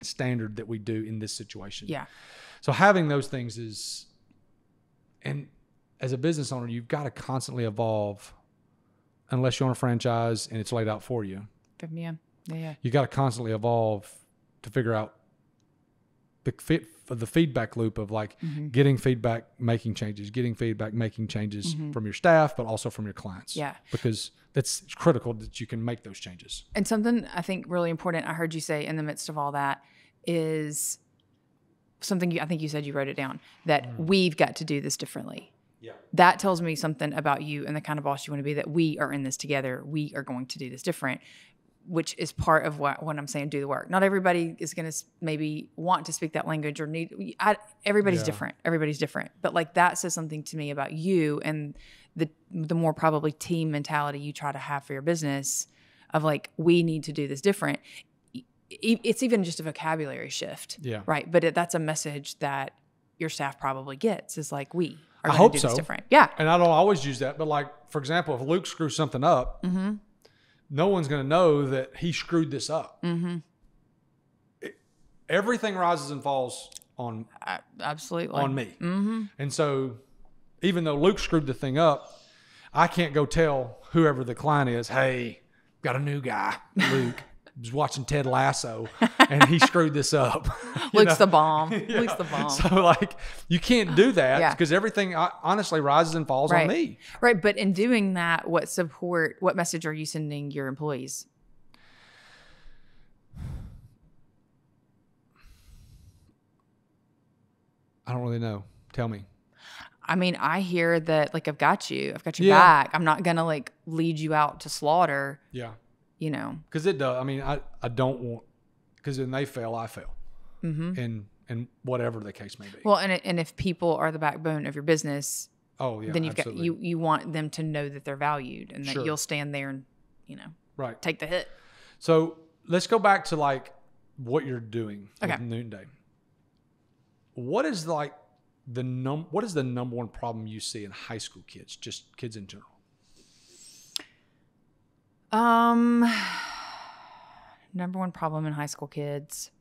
standard that we do in this situation. Yeah. So having those things is, and as a business owner, you've got to constantly evolve unless you're on a franchise and it's laid out for you. Yeah. You got to constantly evolve to figure out the feedback loop of like getting feedback, making changes, from your staff, but also from your clients. Yeah. Because it's critical that you can make those changes. And something I think really important I heard you say in the midst of all that is something I think you said you wrote it down, that we've got to do this differently. Yeah. That tells me something about you and the kind of boss you want to be, that we are in this together. We are going to do this different, which is part of what I'm saying, do the work. Not everybody is going to maybe want to speak that language or need, everybody's different. Everybody's different. But like that says something to me about you and the more probably team mentality you try to have for your business of like, we need to do this different. It's even just a vocabulary shift. Yeah. Right. But that's a message that your staff probably gets, is like, we are going to do this different. Yeah. And I don't always use that, but like, for example, if Luke screws something up, no one's going to know that he screwed this up. Everything rises and falls on Absolutely. on me. And so even though Luke screwed the thing up, I can't go tell whoever the client is, hey, got a new guy, Luke. Was watching Ted Lasso and he screwed this up. Luke's the bomb. Luke's the bomb. So like you can't do that because everything honestly rises and falls on me. Right. But in doing that, what message are you sending your employees? I don't really know. Tell me. I mean, I hear that like I've got your back. I'm not gonna like lead you out to slaughter. Yeah. You know, because it does. I mean, I don't want, because when they fail, I fail, and whatever the case may be. Well, and if people are the backbone of your business, then you've absolutely. got you want them to know that they're valued and that you'll stand there and take the hit. So let's go back to like what you're doing with Noonday. What is like what is the number one problem you see in high school kids, just kids in general? Number one problem in high school kids.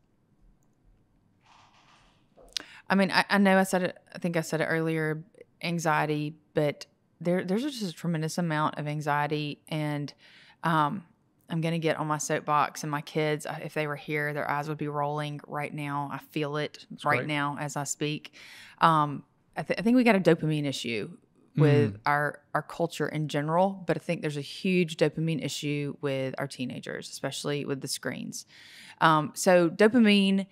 I mean, I know I said it, I think I said it earlier, anxiety, but there's just a tremendous amount of anxiety, and I'm going to get on my soapbox, and my kids, if they were here, their eyes would be rolling right now. I feel it now as I speak. I think we got a dopamine issue with our culture in general, but I think there's a huge dopamine issue with our teenagers, especially with the screens. So dopamine,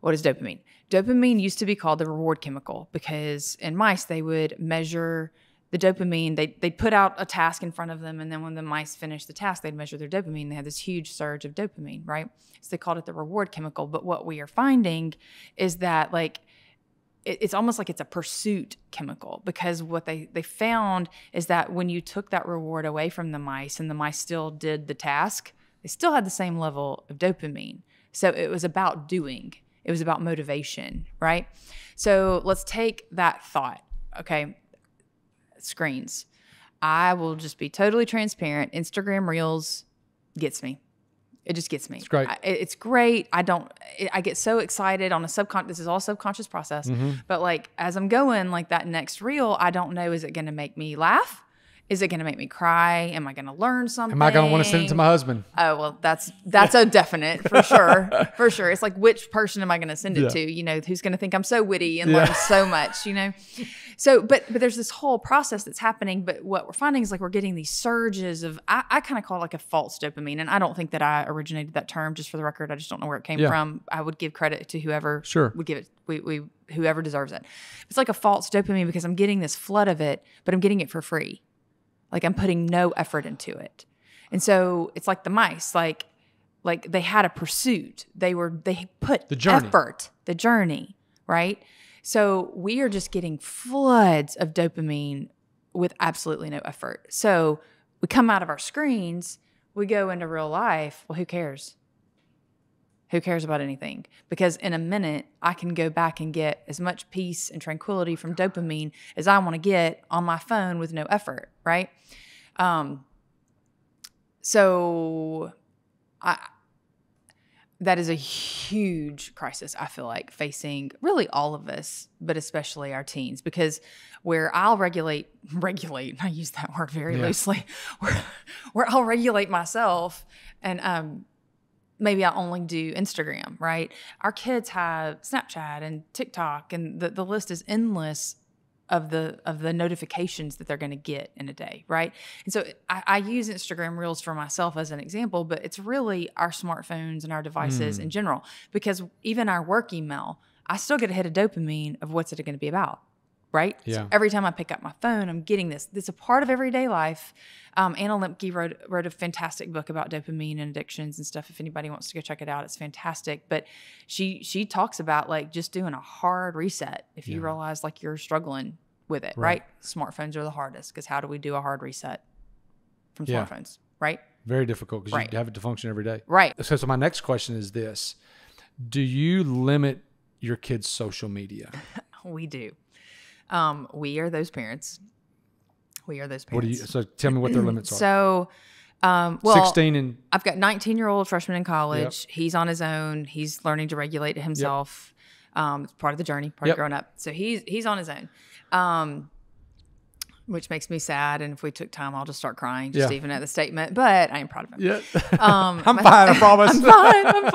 what is dopamine? Dopamine used to be called the reward chemical because in mice, they would measure the dopamine. They'd put out a task in front of them, and then when the mice finished the task, they'd measure their dopamine. They had this huge surge of dopamine, right? So they called it the reward chemical. But what we are finding is that like, it's almost like it's a pursuit chemical, because what they found is that when you took that reward away from the mice and the mice still did the task, they still had the same level of dopamine. So it was about doing. It was about motivation, right? So let's take that thought, okay? Screens. I will just be totally transparent. Instagram Reels gets me. It just gets me. It's great. It's great. I get so excited on a this is all subconscious process. But like, as I'm going like that next reel, I don't know, is it going to make me laugh? Is it going to make me cry? Am I going to learn something? Am I going to want to send it to my husband? Oh, well, that's a definite for sure. For sure. It's like, which person am I going to send it to? You know, who's going to think I'm so witty and learn so much, you know? So, but there's this whole process that's happening. But what we're finding is like, we're getting these surges of, I kind of call it like a false dopamine. And I don't think that I originated that term, just for the record. I just don't know where it came from. I would give credit to whoever would give it, whoever deserves it. It's like a false dopamine because I'm getting this flood of it, but I'm getting it for free. Like I'm putting no effort into it. And so it's like the mice, like they had a pursuit. They put the journey, right? So we are just getting floods of dopamine with absolutely no effort. So we come out of our screens, we go into real life. Well, who cares? Who cares about anything? Because in a minute, I can go back and get as much peace and tranquility from dopamine as I want to get on my phone with no effort, right? So that is a huge crisis, I feel like, facing really all of us, but especially our teens, because where I'll regulate, I use that word very loosely, where I'll regulate myself and maybe I only do Instagram, right? Our kids have Snapchat and TikTok, and the list is endless of the notifications that they're going to get in a day, right? And so I use Instagram Reels for myself as an example, but it's really our smartphones and our devices in general, because even our work email, I still get a hit of dopamine of what's it going to be about, right? Yeah. So every time I pick up my phone, I'm getting this. It's a part of everyday life. Anna Lempke wrote a fantastic book about dopamine and addictions and stuff. If anybody wants to go check it out, it's fantastic. But she talks about like just doing a hard reset if you realize like you're struggling with it, right? Smartphones are the hardest, because how do we do a hard reset from smartphones, right? Very difficult, because you have it to function every day. Right. So my next question is this. Do you limit your kids' social media? We do. We are those parents. So tell me what their limits are. So, 16 and I've got 19-year-old freshman in college. He's on his own. He's learning to regulate himself. It's part of the journey, part of growing up. So he's on his own, which makes me sad. And if we took time, I'll just start crying, just even at the statement. But I am proud of him. Yeah, I'm fine. I promise. I'm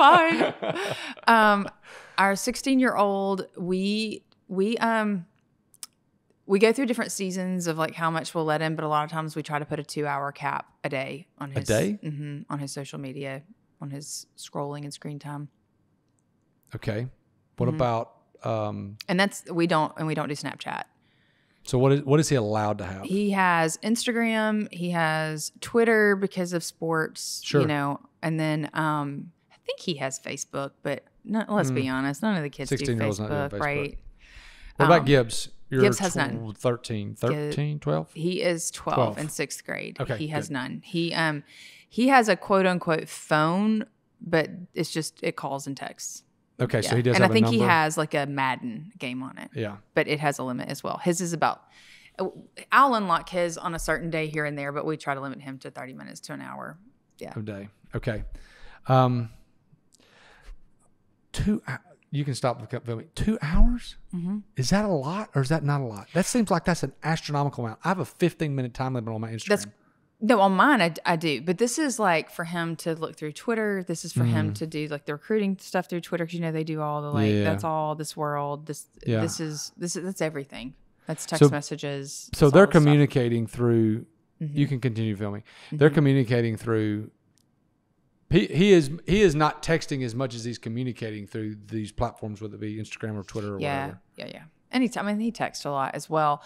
fine. Our 16-year-old, we go through different seasons of like how much we'll let him, but a lot of times we try to put a 2-hour cap a day on his on his social media, on his scrolling and screen time. Okay. What about and we don't do Snapchat. So what is he allowed to have? He has Instagram, he has Twitter because of sports, sure. And then I think he has Facebook, but let's be honest, none of the kids do Facebook, right? What about Gibbs? Gibbs has none. 13, 12? He is 12 in 6th grade. Okay, he has none. He has a quote unquote phone, but it calls and texts. Okay, so he does and have I think a he number. has like a Madden game on it. Yeah. But it has a limit as well. His is I'll unlock his on a certain day here and there, but we try to limit him to 30 minutes to an hour. Yeah. A day. Okay. You can stop the filming. 2 hours? Mm-hmm. Is that a lot or is that not a lot? That seems like that's an astronomical amount. I have a 15-minute time limit on my Instagram. No, on mine I do, but this is like for him to look through Twitter. This is for him to do like the recruiting stuff through Twitter because they do all the that's all this world. That's everything. That's text messages. So they're communicating through. You can continue filming. They're communicating through. He is not texting as much as he's communicating through these platforms, whether it be Instagram or Twitter or whatever. Yeah. Anytime, he texts a lot as well.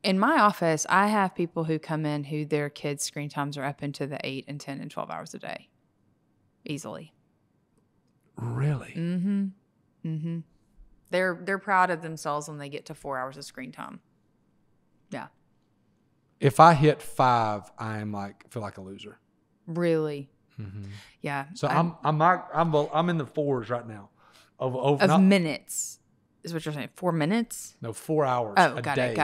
In my office, I have people who come in who their kids' screen times are up into the 8 and 10 and 12 hours a day. Easily. Really? Mm-hmm. Mm-hmm. They're proud of themselves when they get to 4 hours of screen time. Yeah. If I hit 5, feel like a loser. Really? Mm-hmm. Yeah. So I'm in the 4s right now. Of minutes. Is what you're saying? 4 minutes? No, 4 hours. Got day it.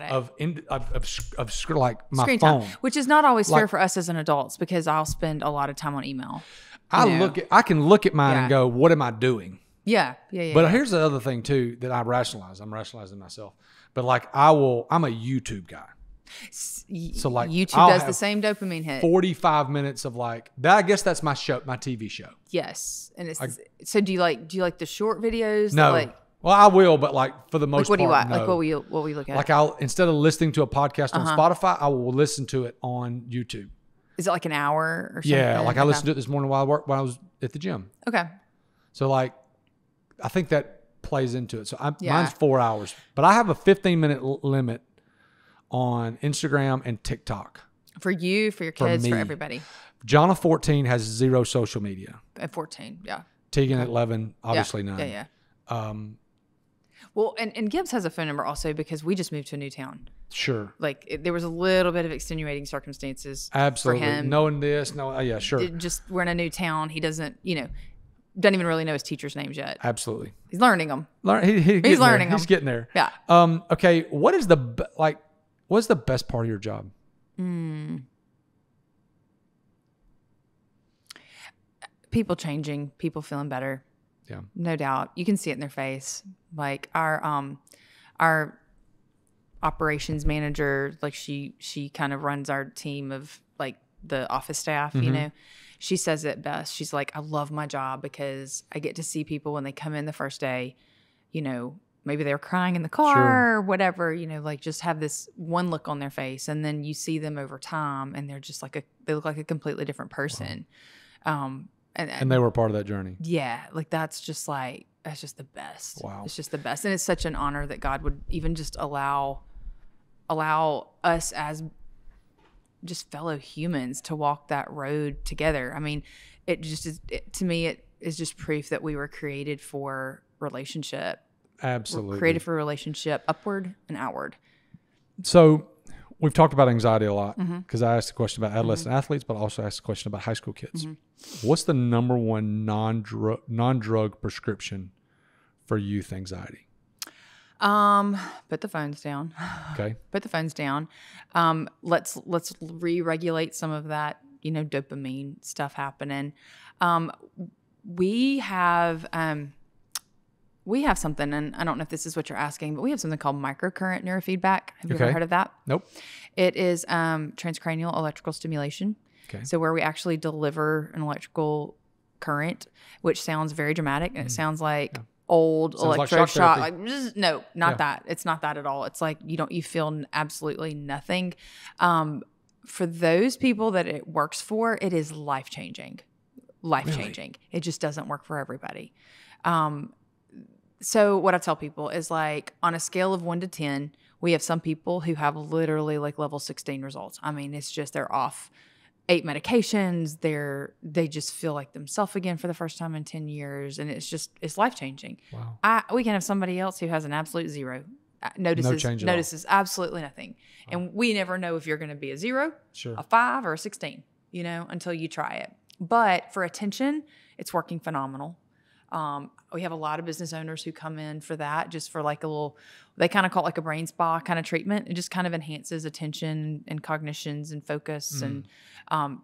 Of my screen phone, time, which is not always fair for us as an adults because I'll spend a lot of time on email. I can look at mine and go, "What am I doing?" Yeah. But here's the other thing too that I rationalize. I'm rationalizing myself. But I'm a YouTube guy. So like YouTube does the same dopamine hit. 45 minutes of like that. I guess that's my TV show. Yes, and so do you like the short videos? No. Well, I will, but like for the most part, what do you watch? no. Like what will you look at? Like I'll instead of listening to a podcast on Spotify, I will listen to it on YouTube. Is it like an hour or something? Yeah, like I listened to it this morning while I was at the gym. Okay. So like, I think that plays into it. So mine's 4 hours, but I have a 15-minute limit on Instagram and TikTok. For you, for your kids, for everybody. John of 14 has 0 social media. At 14, yeah. Tegan at 11, obviously none. Yeah. Well, and Gibbs has a phone number also because we just moved to a new town. Sure. Like there was a little bit of extenuating circumstances. Absolutely. For him. Knowing this, yeah, sure. We're in a new town. He doesn't even really know his teachers' names yet. Absolutely. He's learning them. He's learning them. He's getting there. Yeah. Okay. What's the best part of your job? People changing, people feeling better. Yeah. No doubt. You can see it in their face. Like our operations manager, like she kind of runs our team of like the office staff, she says it best. She's like, I love my job because I get to see people when they come in the first day, maybe they're crying in the car or whatever, like just have this one look on their face. And then you see them over time and they're just they look like a completely different person. Wow. And they were part of that journey. Yeah. Like that's just the best. Wow. It's just the best. And it's such an honor that God would even just allow us as just fellow humans to walk that road together. I mean, it just is, to me, it is just proof that we were created for relationship. Absolutely. We're created for relationship, upward and outward. So we've talked about anxiety a lot because I asked a question about adolescent athletes, but I also asked a question about high school kids. What's the number one non-drug prescription for youth anxiety? Put the phones down. Okay. Put the phones down. Let's re-regulate some of that, dopamine stuff happening. We have We have something, and I don't know if this is what you're asking, but we have something called microcurrent neurofeedback. Have you ever heard of that? Nope. It is transcranial electrical stimulation. Okay. So where we actually deliver an electrical current, which sounds very dramatic, and it sounds like old electroshock. Like, no, not that. It's not that at all. It's like you feel absolutely nothing. For those people that it works for, it is life-changing. Life-changing. Really? It just doesn't work for everybody. So what I tell people is like on a scale of 1 to 10, we have some people who have literally like level 16 results. I mean, it's just they're off 8 medications. They just feel like themselves again for the first time in 10 years. And it's life-changing. Wow. We can have somebody else who has an absolute 0. Notices absolutely nothing. Wow. And we never know if you're going to be a 0, a 5, or a 16, until you try it. But for attention, it's working phenomenal. We have a lot of business owners who come in for that, just for like they kind of call it like a brain spa kind of treatment. It just kind of enhances attention and cognitions and focus and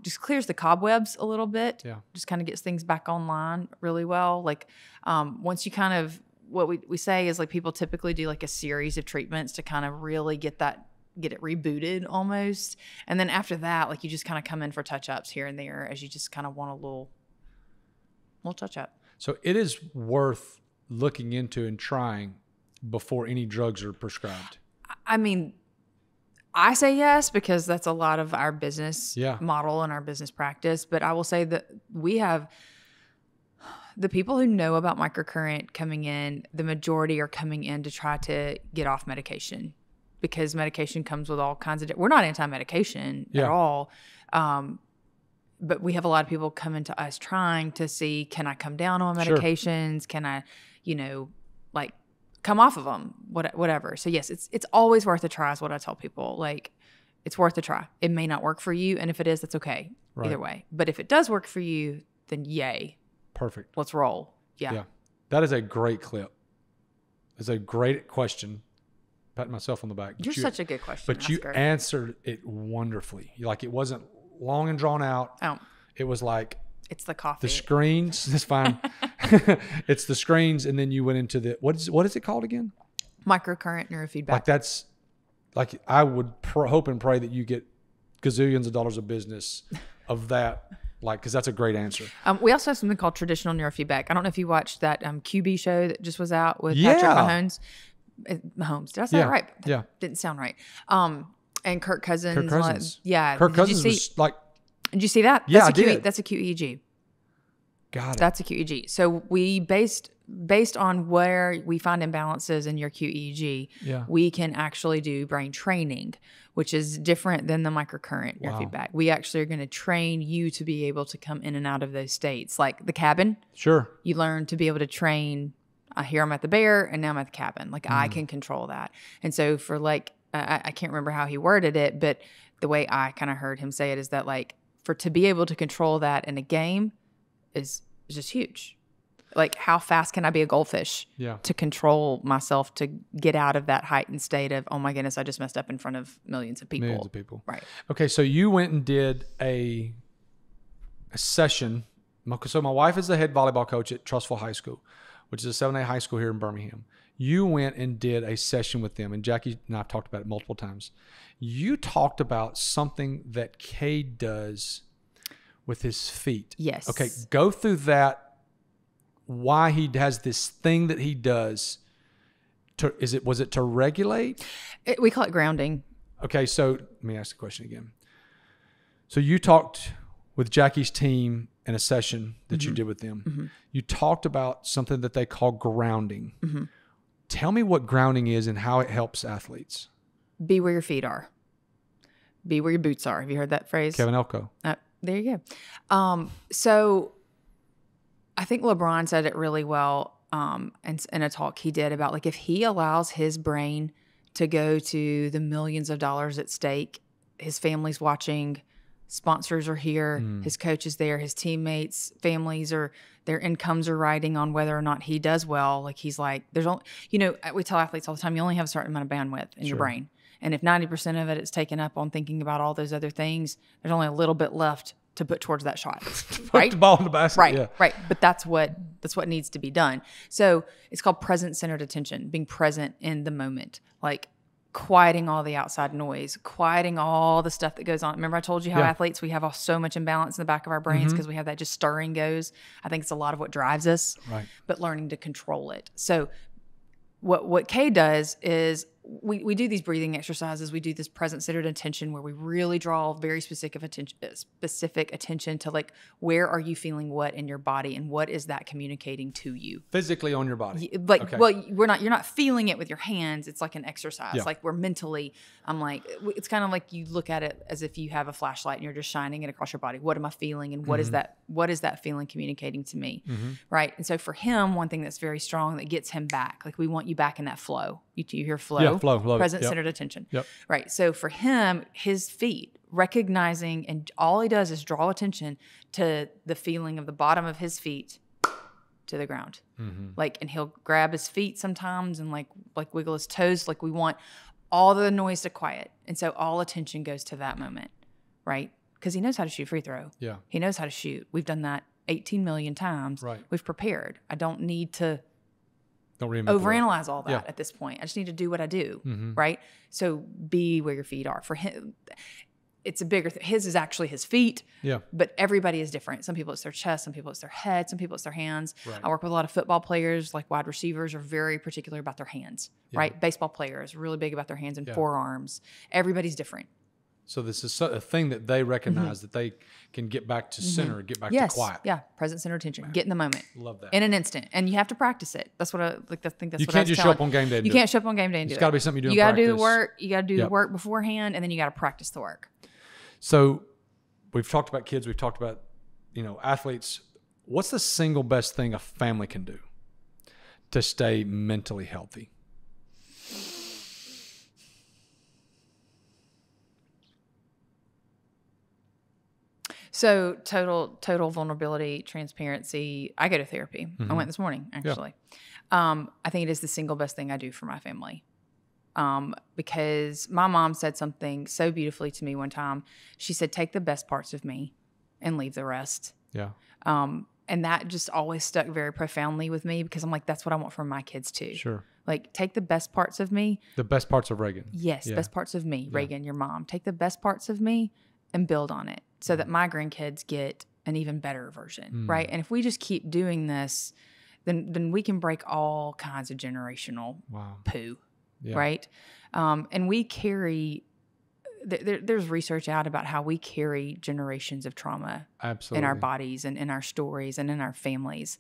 just clears the cobwebs a little bit. Yeah. Just kind of gets things back online really well. Like once you kind of, what we say is like people typically do like a series of treatments to kind of really get it rebooted almost. And then after that, like you just kind of come in for touch-ups here and there as you just kind of want a little touch-up. So it is worth looking into and trying before any drugs are prescribed. I mean, I say yes because that's a lot of our business model and our business practice. But I will say that we have the people who know about microcurrent coming in, the majority are coming in to try to get off medication because medication comes with all kinds of we're not anti-medication at all. But we have a lot of people coming to us trying to see, can I come down on medications? Sure. Can I, like come off of them, whatever. So yes, it's always worth a try is what I tell people. Like it's worth a try. It may not work for you. And if it is, that's okay. Right. Either way. But if it does work for you, then yay. Perfect. Let's roll. Yeah. That is a great clip. It's a great question. Patting myself on the back. You're such a good question. But you answered it wonderfully. Like it wasn't long and drawn out. Oh. It was like it's the coffee. The screens. That's fine. It's the screens, and then you went into the what is it called again? Microcurrent neurofeedback. Like that's like I would hope and pray that you get gazillions of dollars of business of that. Like, because that's a great answer. We also have something called traditional neurofeedback. I don't know if you watched that QB show that just was out with Patrick Mahomes. Mahomes. Did I say that right? That didn't sound right. And Kirk Cousins. Kirk Cousins. Kirk Cousins was like. Did you see that? Yeah, I did. That's a QEEG. Got it. That's a QEEG. So we based on where we find imbalances in your QEEG, we can actually do brain training, which is different than the microcurrent neurofeedback. We actually are going to train you to be able to come in and out of those states. Like the cabin. Sure. You learn to be able to train. Here I'm at the bear and now I'm at the cabin. Like I can control that. And so for like, I can't remember how he worded it, but the way I kind of heard him say it is that like to be able to control that in a game is just huge. Like how fast can I be a goldfish to control myself to get out of that heightened state of, oh my goodness, I just messed up in front of millions of people. Right. Okay. So you went and did a session. So my wife is the head volleyball coach at Trussville High School, which is a 7A high school here in Birmingham. You went and did a session with them, and Jackie and I have talked about it multiple times. You talked about something that Cade does with his feet. Yes. Okay, go through that, why he has this thing that he does. Was it to regulate? We call it grounding. Okay, so let me ask the question again. So you talked with Jackie's team in a session that you did with them. Mm-hmm. You talked about something that they call grounding. Mm-hmm. Tell me what grounding is and how it helps athletes. Be where your feet are. Be where your boots are. Have you heard that phrase? Kevin Elko. There you go. So I think LeBron said it really well in a talk he did about like if he allows his brain to go to the millions of dollars at stake, his family's watching, sponsors are here, his coach is there, his teammates, families their incomes are riding on whether or not he does well. Like he's like, there's only, we tell athletes all the time, you only have a certain amount of bandwidth in your brain. And if 90% of it is taken up on thinking about all those other things, there's only a little bit left to put towards that shot, Put right? the ball in the basket. Right, Yeah. right. But that's what needs to be done. So it's called present-centered attention, being present in the moment, like quieting all the outside noise, quieting all the stuff that goes on. Remember I told you how athletes, we have so much imbalance in the back of our brains because we have that just stirring goes. I think it's a lot of what drives us, Right. but learning to control it. So what Kay does is we do these breathing exercises. We do this present-centered attention where we really draw very specific attention to like, where are you feeling what in your body and what is that communicating to you? Physically on your body. Like, Okay. well, you're not feeling it with your hands. It's like an exercise. Yeah. Like we're mentally, I'm like, it's kind of like you look at it as if you have a flashlight and you're just shining it across your body. What am I feeling? And what is that feeling communicating to me? Right. And so for him, one thing that's very strong that gets him back, like we want you back in that flow. You hear flow? Yeah, flow. Present-centered attention. Yep. Right. So for him, his feet, recognizing, and all he does is draw attention to the feeling of the bottom of his feet to the ground. Like, and he'll grab his feet sometimes and like wiggle his toes. Like we want all the noise to quiet. And so all attention goes to that moment, right? Because he knows how to shoot free throw. Yeah. He knows how to shoot. We've done that 18 million times. Right. We've prepared. I don't need to Don't reinvent overanalyze all that Yeah. at this point. I just need to do what I do, right? So be where your feet are. For him, it's a bigger his is actually his feet, Yeah. but everybody is different. Some people it's their chest, some people it's their head, some people it's their hands. Right. I work with a lot of football players, like wide receivers are very particular about their hands, right? Baseball players are really big about their hands and forearms. Everybody's different. So this is a thing that they recognize that they can get back to center, get back to quiet. Yeah. Present-centered attention. Get in the moment. Love that. In an instant. And you have to practice it. That's what I like. I think that's You what can't I was just show telling. up on game day and You do can't show up on game day and do it. It's got to be something you do You in got to do the practice. work. You got to do the Yep. work beforehand, and then you got to practice the work. So we've talked about kids. We've talked about, athletes. What's the single best thing a family can do to stay mentally healthy? So total vulnerability, transparency. I go to therapy. I went this morning, actually. I think it is the single best thing I do for my family. Because my mom said something so beautifully to me one time. She said, take the best parts of me and leave the rest. Yeah. And that just always stuck very profoundly with me because I'm like, that's what I want from my kids too. Sure. Like, take the best parts of me. The best parts of Reagan. Yes, best parts of me. Reagan, your mom. Take the best parts of me and build on it so that my grandkids get an even better version, right? And if we just keep doing this, then we can break all kinds of generational poo, right? And we carry, there's research out about how we carry generations of trauma Absolutely. in our bodies and in our stories and in our families.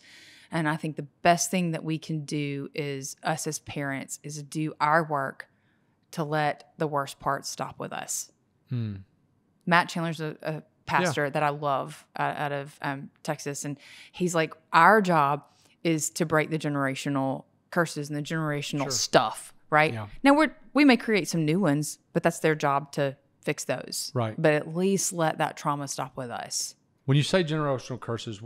And I think the best thing that we can do is us as parents is do our work to let the worst parts stop with us. Matt Chandler's a pastor that I love out of Texas. And he's like, our job is to break the generational curses and the generational stuff, right? Yeah. Now we may create some new ones, but that's their job to fix those. Right. But at least let that trauma stop with us. When you say generational curses,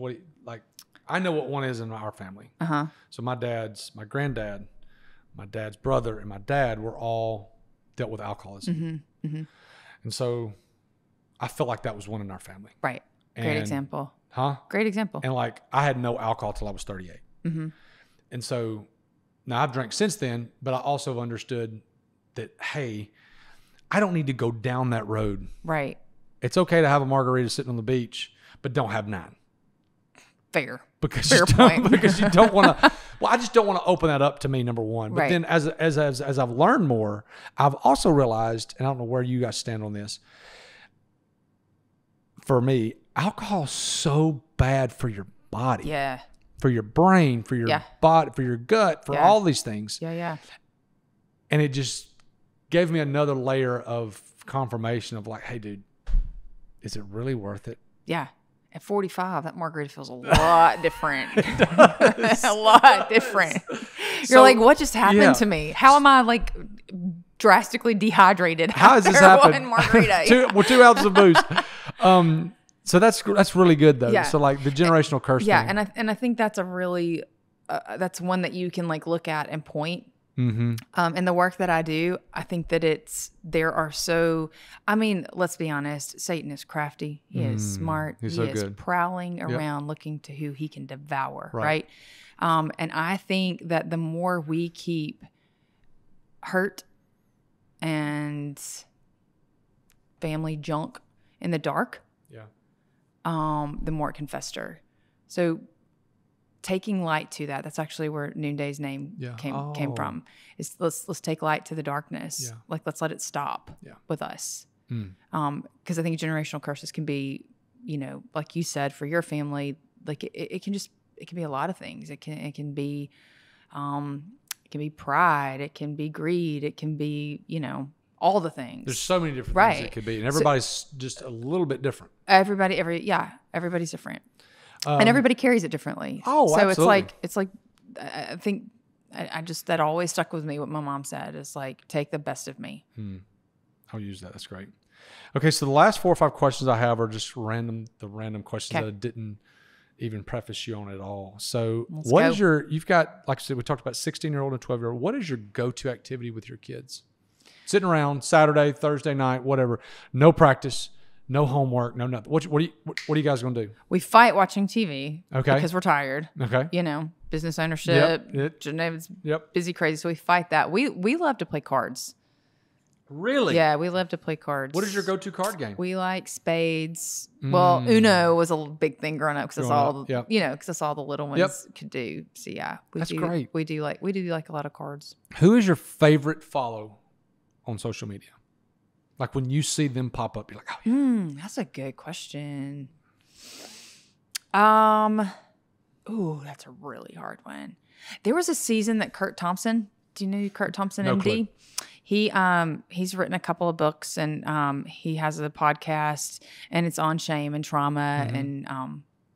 I know what one is in our family. So my granddad, my dad's brother, and my dad were all dealt with alcoholism. And so I feel like that was one in our family. Right. Great example. Great example. And I had no alcohol till I was 38. And so now I've drank since then, but I also understood that, hey, I don't need to go down that road. Right. It's okay to have a margarita sitting on the beach, but don't have 9. Fair. Because Fair point. Because you don't want to. Well, I just don't want to open that up to me, number one. But Right. then as I've learned more, I've also realized, and I don't know where you guys stand on this. For me, alcohol is so bad for your body, Yeah. for your brain, for your body, for your gut, for all these things. Yeah. And it just gave me another layer of confirmation of like, hey, dude, is it really worth it? Yeah. At 45, that margarita feels a lot different. A lot different. You're like, what just happened to me? How am I like drastically dehydrated? How has this after happened? One margarita. 2 ounces of booze. So that's really good though. Yeah. So like the generational curse Yeah, thing. and I think that's a really that's one that you can like look at and point And the work that I do, I think that let's be honest, Satan is crafty. He is smart. He's He so is good. prowling around looking to who he can devour, Right. right? And I think that the more we keep hurt and family junk in the dark, the more it can fester. So taking light to that, that's actually where Noonday's name came from. Is let's take light to the darkness. Yeah. Like, let's let it stop with us. Because I think generational curses can be, like you said, for your family, like it can be a lot of things. It can be pride, it can be greed, it can be, all the things. There's so many different things it could be, and everybody's just a little bit different. Everybody's different. And everybody carries it differently. Oh, so absolutely. it's like I think I just, that always stuck with me. What my mom said is like, take the best of me. I'll use that. That's great. Okay, so the last 4 or 5 questions I have are just random questions that I didn't even preface you on at all. So you've got, like I said, we talked about 16-year-old and 12-year-old. What is your go-to activity with your kids? Sitting around Saturday, Thursday night, whatever. No practice, no homework, no nothing. What are you guys going to do? We fight watching TV. Okay. Because we're tired. Okay. Business ownership. Yep. Busy, crazy. So we fight that. We love to play cards. Really? Yeah, we love to play cards. What is your go-to card game? We like spades. Well, Uno was a big thing growing up because that's all the little ones could do. So yeah, that's great. We do like a lot of cards. Who is your favorite follow on social media? Like when you see them pop up, you're like, oh yeah. That's a good question. Ooh, that's a really hard one. There was a season that Kurt Thompson. Do you know who Kurt Thompson, No MD? clue. He's written a couple of books, and he has a podcast, and it's on shame and trauma, and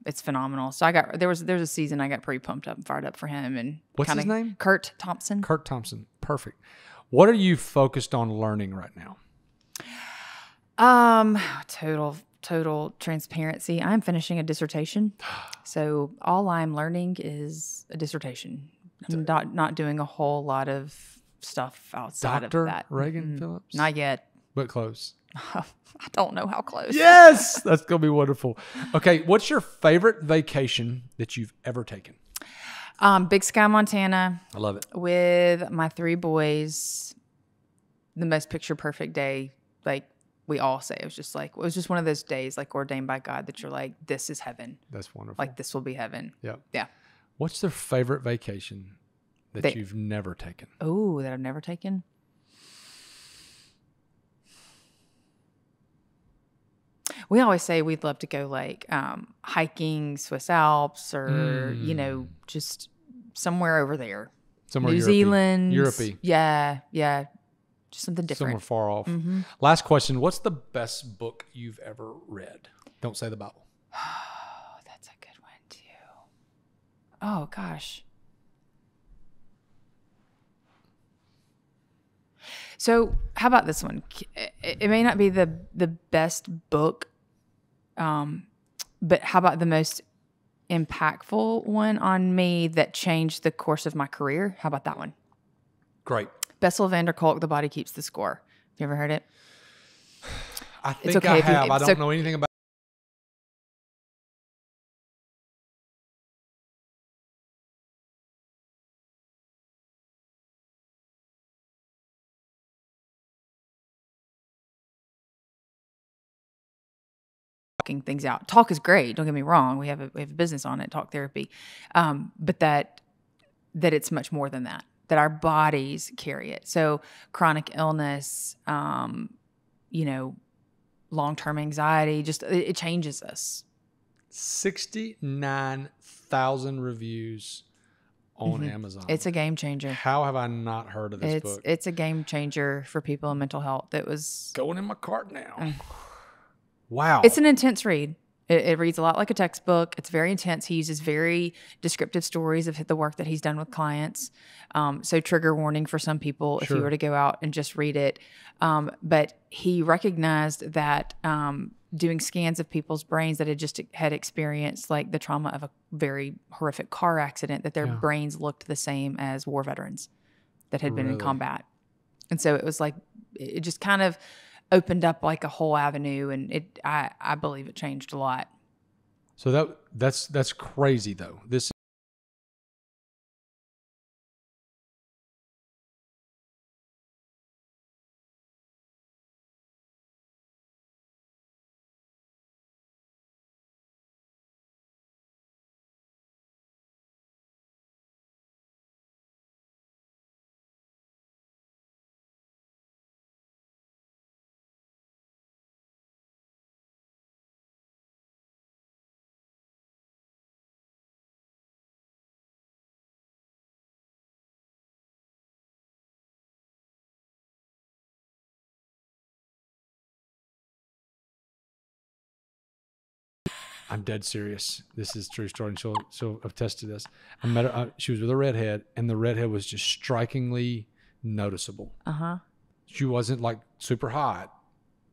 it's phenomenal. So there's a season I got pretty pumped up and fired up for him. And what's his name? Kurt Thompson. Kurt Thompson. Perfect. What are you focused on learning right now? Total transparency. I'm finishing a dissertation, so all I'm learning is a dissertation. I'm not doing a whole lot of stuff outside of that. Dr. Reagan Phillips? Not yet. But close. I don't know how close. Yes! That's going to be wonderful. Okay, what's your favorite vacation that you've ever taken? Big Sky, Montana. I love it. With my 3 boys. The most picture perfect day. Like we all say, it was just one of those days like ordained by God that you're like, this is heaven. That's wonderful. Like this will be heaven. Yeah. Yeah. What's their favorite vacation that you've never taken? Oh, that I've never taken? We always say we'd love to go like hiking Swiss Alps or, just somewhere over there. Somewhere New Zealand. Europe-y. Yeah. Just something different. Somewhere far off. Last question. What's the best book you've ever read? Don't say the Bible. Oh, that's a good one too. Oh, gosh. So how about this one? It may not be the best book, but how about the most impactful one on me that changed the course of my career? How about that one? Great. Bessel van der Kolk, The Body Keeps the Score. Have you ever heard it? I think I have. I don't know anything about talking things out. Talk is great. Don't get me wrong. We have a business on it, talk therapy. But that it's much more than that. That our bodies carry it. So chronic illness, long-term anxiety, just it changes us. 69,000 reviews on Amazon. It's a game changer. How have I not heard of this book? It's a game changer for people in mental health. It was going in my cart now. Wow. It's an intense read. It reads a lot like a textbook. It's very intense. He uses very descriptive stories of the work that he's done with clients. So trigger warning for some people if you were to go out and just read it. But he recognized that doing scans of people's brains that had experienced like the trauma of a very horrific car accident, that their brains looked the same as war veterans. that had been in Really? combat. And so it was like, it just kind of opened up like a whole avenue, and I believe it changed a lot. So that's crazy though. This I'm dead serious. This is a true story, and she'll attest to this. I met her. She was with a redhead, and the redhead was just strikingly noticeable. She wasn't like super hot,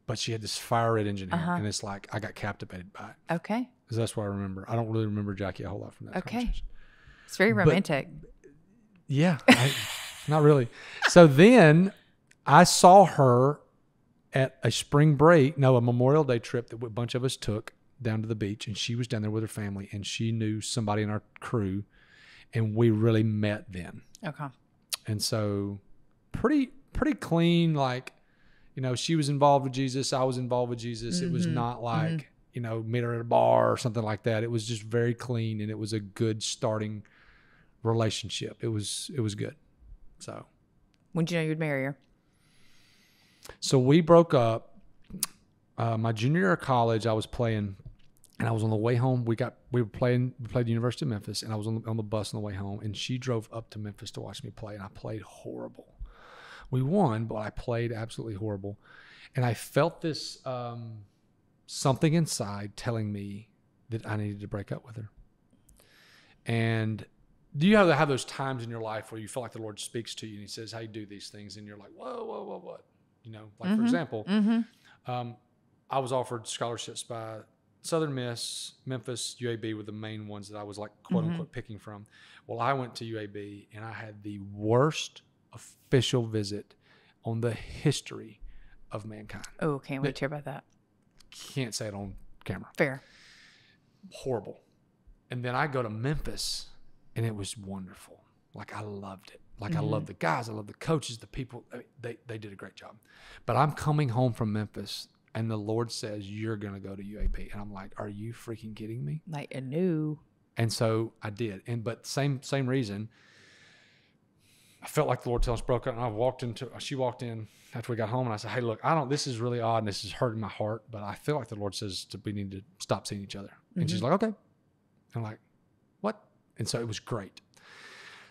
but she had this fire red engine hair, and it's like I got captivated by it. Okay. Because that's what I remember. I don't really remember Jackie a whole lot from that conversation. It's very romantic. Yeah, not really. So then I saw her at a a Memorial Day trip that a bunch of us took down to the beach, and she was down there with her family, and she knew somebody in our crew, and we really met then. Okay. And so pretty clean, like, she was involved with Jesus, I was involved with Jesus. It was not like, meet her at a bar or something like that. It was just very clean, and it was a good starting relationship. It was good. So when did you know you'd marry her? So we broke up my junior year of college. I was playing, and I was on the way home. We played the University of Memphis, and I was on the bus on the way home, and she drove up to Memphis to watch me play, and I played horrible. We won, but I played absolutely horrible. And I felt this something inside telling me that I needed to break up with her. And do you have those times in your life where you feel like the Lord speaks to you and he says, hey, do these things, and you're like, whoa, what? Like for example, I was offered scholarships by Southern Miss, Memphis, UAB were the main ones that I was like, quote unquote, picking from. Well, I went to UAB, and I had the worst official visit on the history of mankind. Oh, can't wait to hear about that. Can't say it on camera. Fair. Horrible. And then I go to Memphis, and it was wonderful. Like, I loved it. Like, I love the guys. I love the coaches, the people. They did a great job. But I'm coming home from Memphis, and the Lord says, you're going to go to UAB. And I'm like, are you freaking kidding me? Like, a new. And so I did. But same reason, I felt like the Lord telling us broke up. And she walked in after we got home, and I said, hey, look, this is really odd, and this is hurting my heart, but I feel like the Lord says we need to stop seeing each other. And she's like, okay. I'm like, what? And so it was great.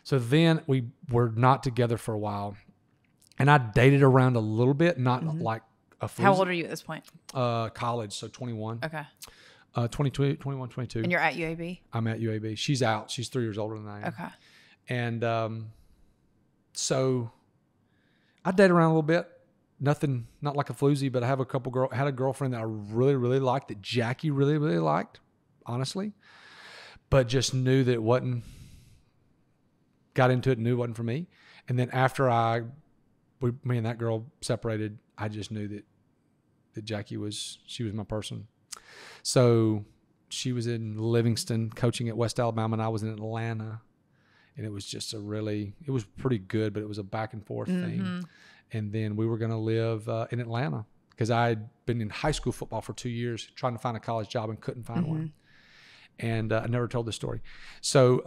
So then we were not together for a while, and I dated around a little bit, not like a floozy. How old are you at this point? College, so 21. Okay. 22, 21, 22. And you're at UAB? I'm at UAB. She's out. She's 3 years older than I am. Okay. And so I dated around a little bit. Nothing, not like a floozy, but I have had a girlfriend that I really, really liked, that Jackie really, really liked, honestly. But just knew that it wasn't, got into it and knew it wasn't for me. And then after me and that girl separated, I just knew that Jackie she was my person. So she was in Livingston coaching at West Alabama, and I was in Atlanta. And it was just it was pretty good, but it was a back and forth thing. And then we were going to live in Atlanta, because I had been in high school football for 2 years trying to find a college job and couldn't find one. And I never told this story. So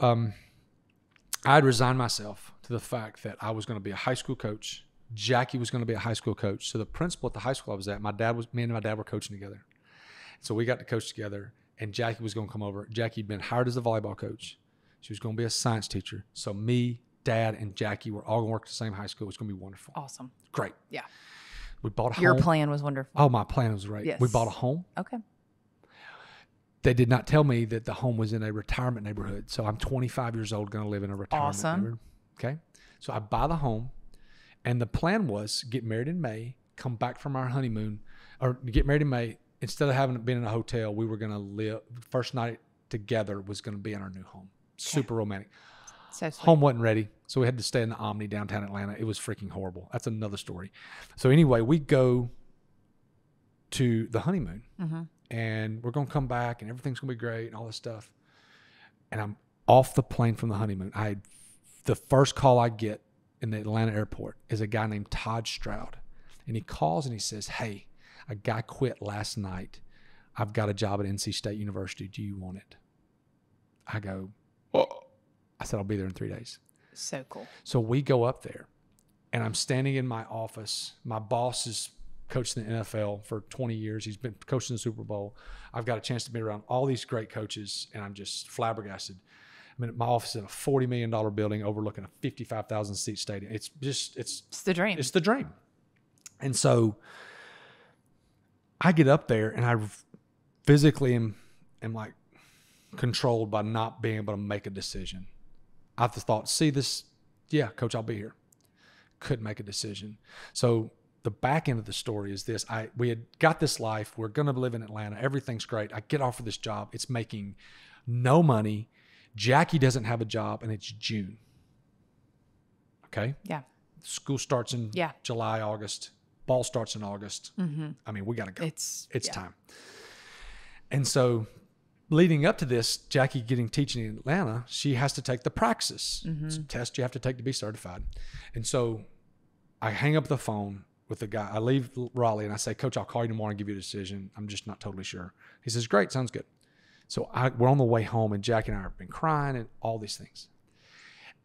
I had resigned myself to the fact that I was going to be a high school coach. Jackie was going to be a high school coach. So the principal at the high school I was at, me and my dad were coaching together. So we got to coach together, and Jackie was going to come over. Jackie had been hired as a volleyball coach. She was going to be a science teacher. So me, Dad, and Jackie were all going to work at the same high school. It was going to be wonderful. Awesome. Great. Yeah. We bought a home. Your plan was wonderful. Oh, my plan was great. Yes. We bought a home. Okay. They did not tell me that the home was in a retirement neighborhood. So I'm 25 years old, going to live in a retirement neighborhood. Okay. So I buy the home, and the plan was get married in May, come back from our honeymoon, or get married in May. Instead of having been in a hotel, we were going to live. First night together was going to be in our new home. Okay. Super romantic. So sweet. Home wasn't ready. So we had to stay in the Omni downtown Atlanta. It was freaking horrible. That's another story. So anyway, we go to the honeymoon and we're going to come back and everything's going to be great and all this stuff. And I'm off the plane from the honeymoon. The first call I get in the Atlanta airport is a guy named Todd Stroud. And he calls and he says, hey, a guy quit last night. I've got a job at NC State University. Do you want it? I go, oh. I said, I'll be there in 3 days. So cool. So we go up there and I'm standing in my office. My boss is coaching the NFL for 20 years. He's been coaching the Super Bowl. I've got a chance to be around all these great coaches and I'm just flabbergasted. I mean, my office is in a $40 million building overlooking a 55,000 seat stadium. It's the dream. It's the dream. And so I get up there and I physically am like controlled by not being able to make a decision. I just thought, see this, yeah, coach, I'll be here. Couldn't make a decision. So the back end of the story is this. We had got this life. We're going to live in Atlanta. Everything's great. I get offered this job. It's making no money. Jackie doesn't have a job, and it's June. Okay? Yeah. School starts in July, August. Ball starts in August. I mean, we got to go. It's time. And so leading up to this, Jackie teaching in Atlanta, she has to take the praxis. It's a test you have to take to be certified. And so I hang up the phone with the guy. I leave Raleigh and I say, Coach, I'll call you tomorrow and give you a decision. I'm just not totally sure. He says, great, sounds good. So we're on the way home and Jackie and I have been crying and all these things.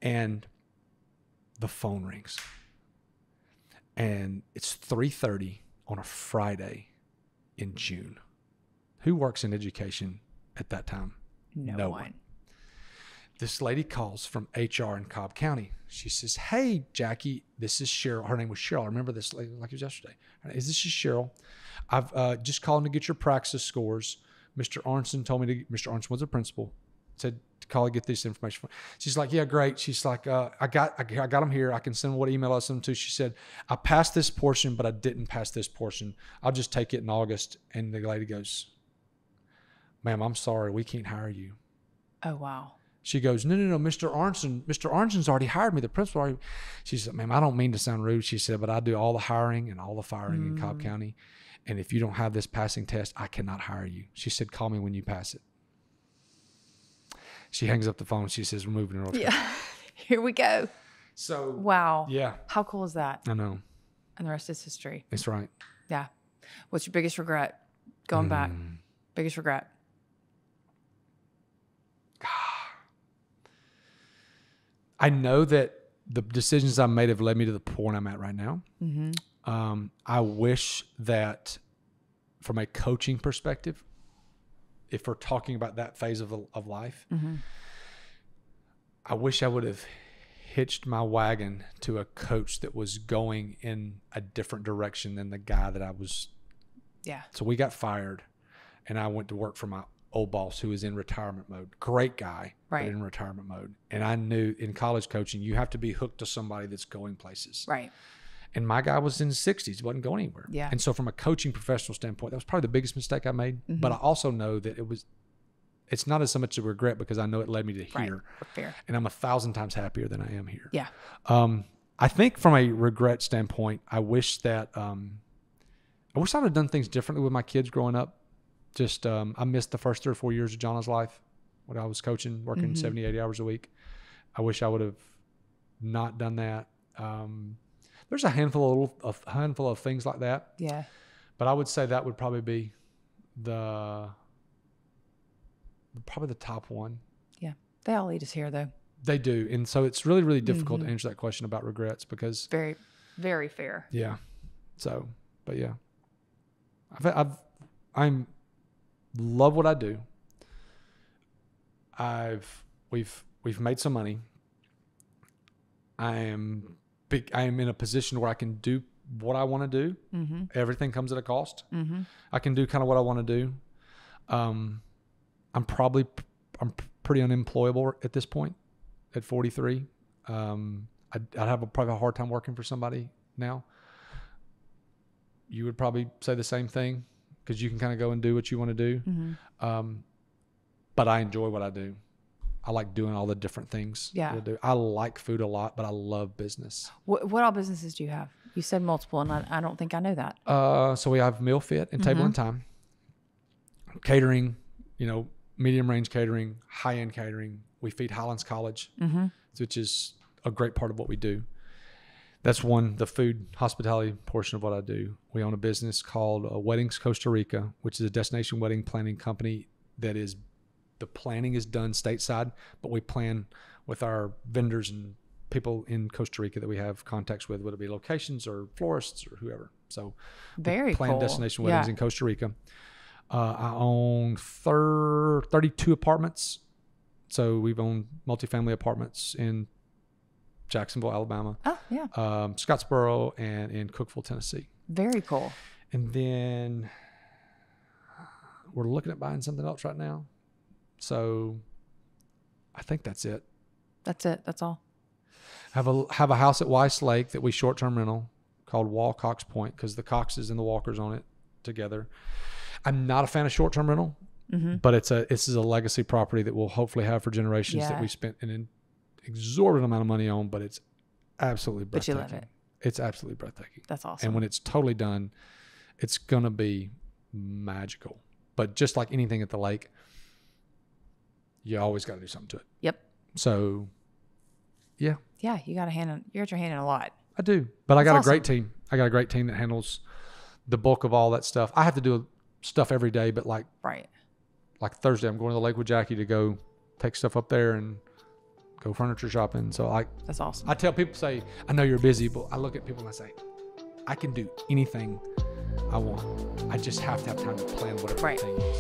And the phone rings. And it's 3:30 on a Friday in June. Who works in education at that time? No one. This lady calls from HR in Cobb County. She says, hey, Jackie, this is Cheryl. Her name was Cheryl. I remember this lady like it was yesterday. This is Cheryl. I've just calling to get your praxis scores. Mr. Arnson told me Mr. Arnson was a principal, said to call and get this information. She's like, yeah, great. She's like, I got them here. I can send what email I send them to. She said, I passed this portion, but I didn't pass this portion. I'll just take it in August. And the lady goes, ma'am, I'm sorry. We can't hire you. Oh, wow. She goes, no, Mr. Arnson's already hired me. The principal already. She said, ma'am, I don't mean to sound rude. She said, but I do all the hiring and all the firing in Cobb County. And if you don't have this passing test, I cannot hire you. She said, call me when you pass it. She hangs up the phone. She says, we're moving to North Carolina. Yeah. Here we go. So, wow. Yeah. How cool is that? I know. And the rest is history. That's right. Yeah. What's your biggest regret going back? Biggest regret? I know that the decisions I made have led me to the point I'm at right now. I wish that from a coaching perspective, if we're talking about that phase of life, I wish I would have hitched my wagon to a coach that was going in a different direction than the guy that I was. Yeah. So we got fired and I went to work for my old boss who was in retirement mode. Great guy, but in retirement mode. And I knew in college coaching, you have to be hooked to somebody that's going places. Right. And my guy was in his 60s, wasn't going anywhere. Yeah. And so from a coaching professional standpoint, that was probably the biggest mistake I made. But I also know that it's not as so much a regret because I know it led me to here. Fair. And I'm 1,000 times happier than I am here. Yeah. I think from a regret standpoint, I wish that I would have done things differently with my kids growing up. Just I missed the first 3 or 4 years of Jonna's life when I was coaching, working 70, 80 hours a week. I wish I would have not done that. There's a handful of things like that. Yeah. But I would say that would probably be the top one. Yeah. They all lead us here though. They do. And so it's really, really difficult to answer that question about regrets because very, very fair. Yeah. So, but yeah, I'm love what I do. We've made some money. I am in a position where I can do what I want to do. Everything comes at a cost. I can do kind of what I want to do. I'm pretty unemployable at this point at 43. I'd have probably a hard time working for somebody now. You would probably say the same thing because you can kind of go and do what you want to do. But I enjoy what I do. I like doing all the different things. Yeah. that I do. I like food a lot, but I love business. What all businesses do you have? You said multiple, and I don't think I know that. So we have Meal Fit and Table and Time, catering, medium range catering, high end catering. We feed Highlands College, which is a great part of what we do. That's the food hospitality portion of what I do. We own a business called Weddings Costa Rica, which is a destination wedding planning company that is, the planning is done stateside, but we plan with our vendors and people in Costa Rica that we have contacts with, whether it be locations or florists or whoever. So Very plan cool. destination weddings in Costa Rica. I own 32 apartments. So we've owned multifamily apartments in Jacksonville, Alabama, Scottsboro, and in Cookeville, Tennessee. Very cool. And then we're looking at buying something else right now. So I think that's it. That's it. That's all. Have a house at Weiss Lake that we short-term rental called Cox Point, because the Coxes and the Walkers own it together. I'm not a fan of short-term rental, but this is a legacy property that we'll hopefully have for generations that we spent an exorbitant amount of money on, but it's absolutely breathtaking. But you love it. It's absolutely breathtaking. That's awesome. And when it's totally done, it's going to be magical. But just like anything at the lake, you always got to do something to it. Yep. So, yeah. Yeah, you got your hand in a lot. I do. But I got a great team. I got a great team that handles the bulk of all that stuff. I have to do stuff every day, but like Thursday, I'm going to the lake with Jackie to go take stuff up there and go furniture shopping. So that's awesome. I tell people, say, I know you're busy, but I look at people and I say, I can do anything I want. I just have to have time to plan whatever thing is.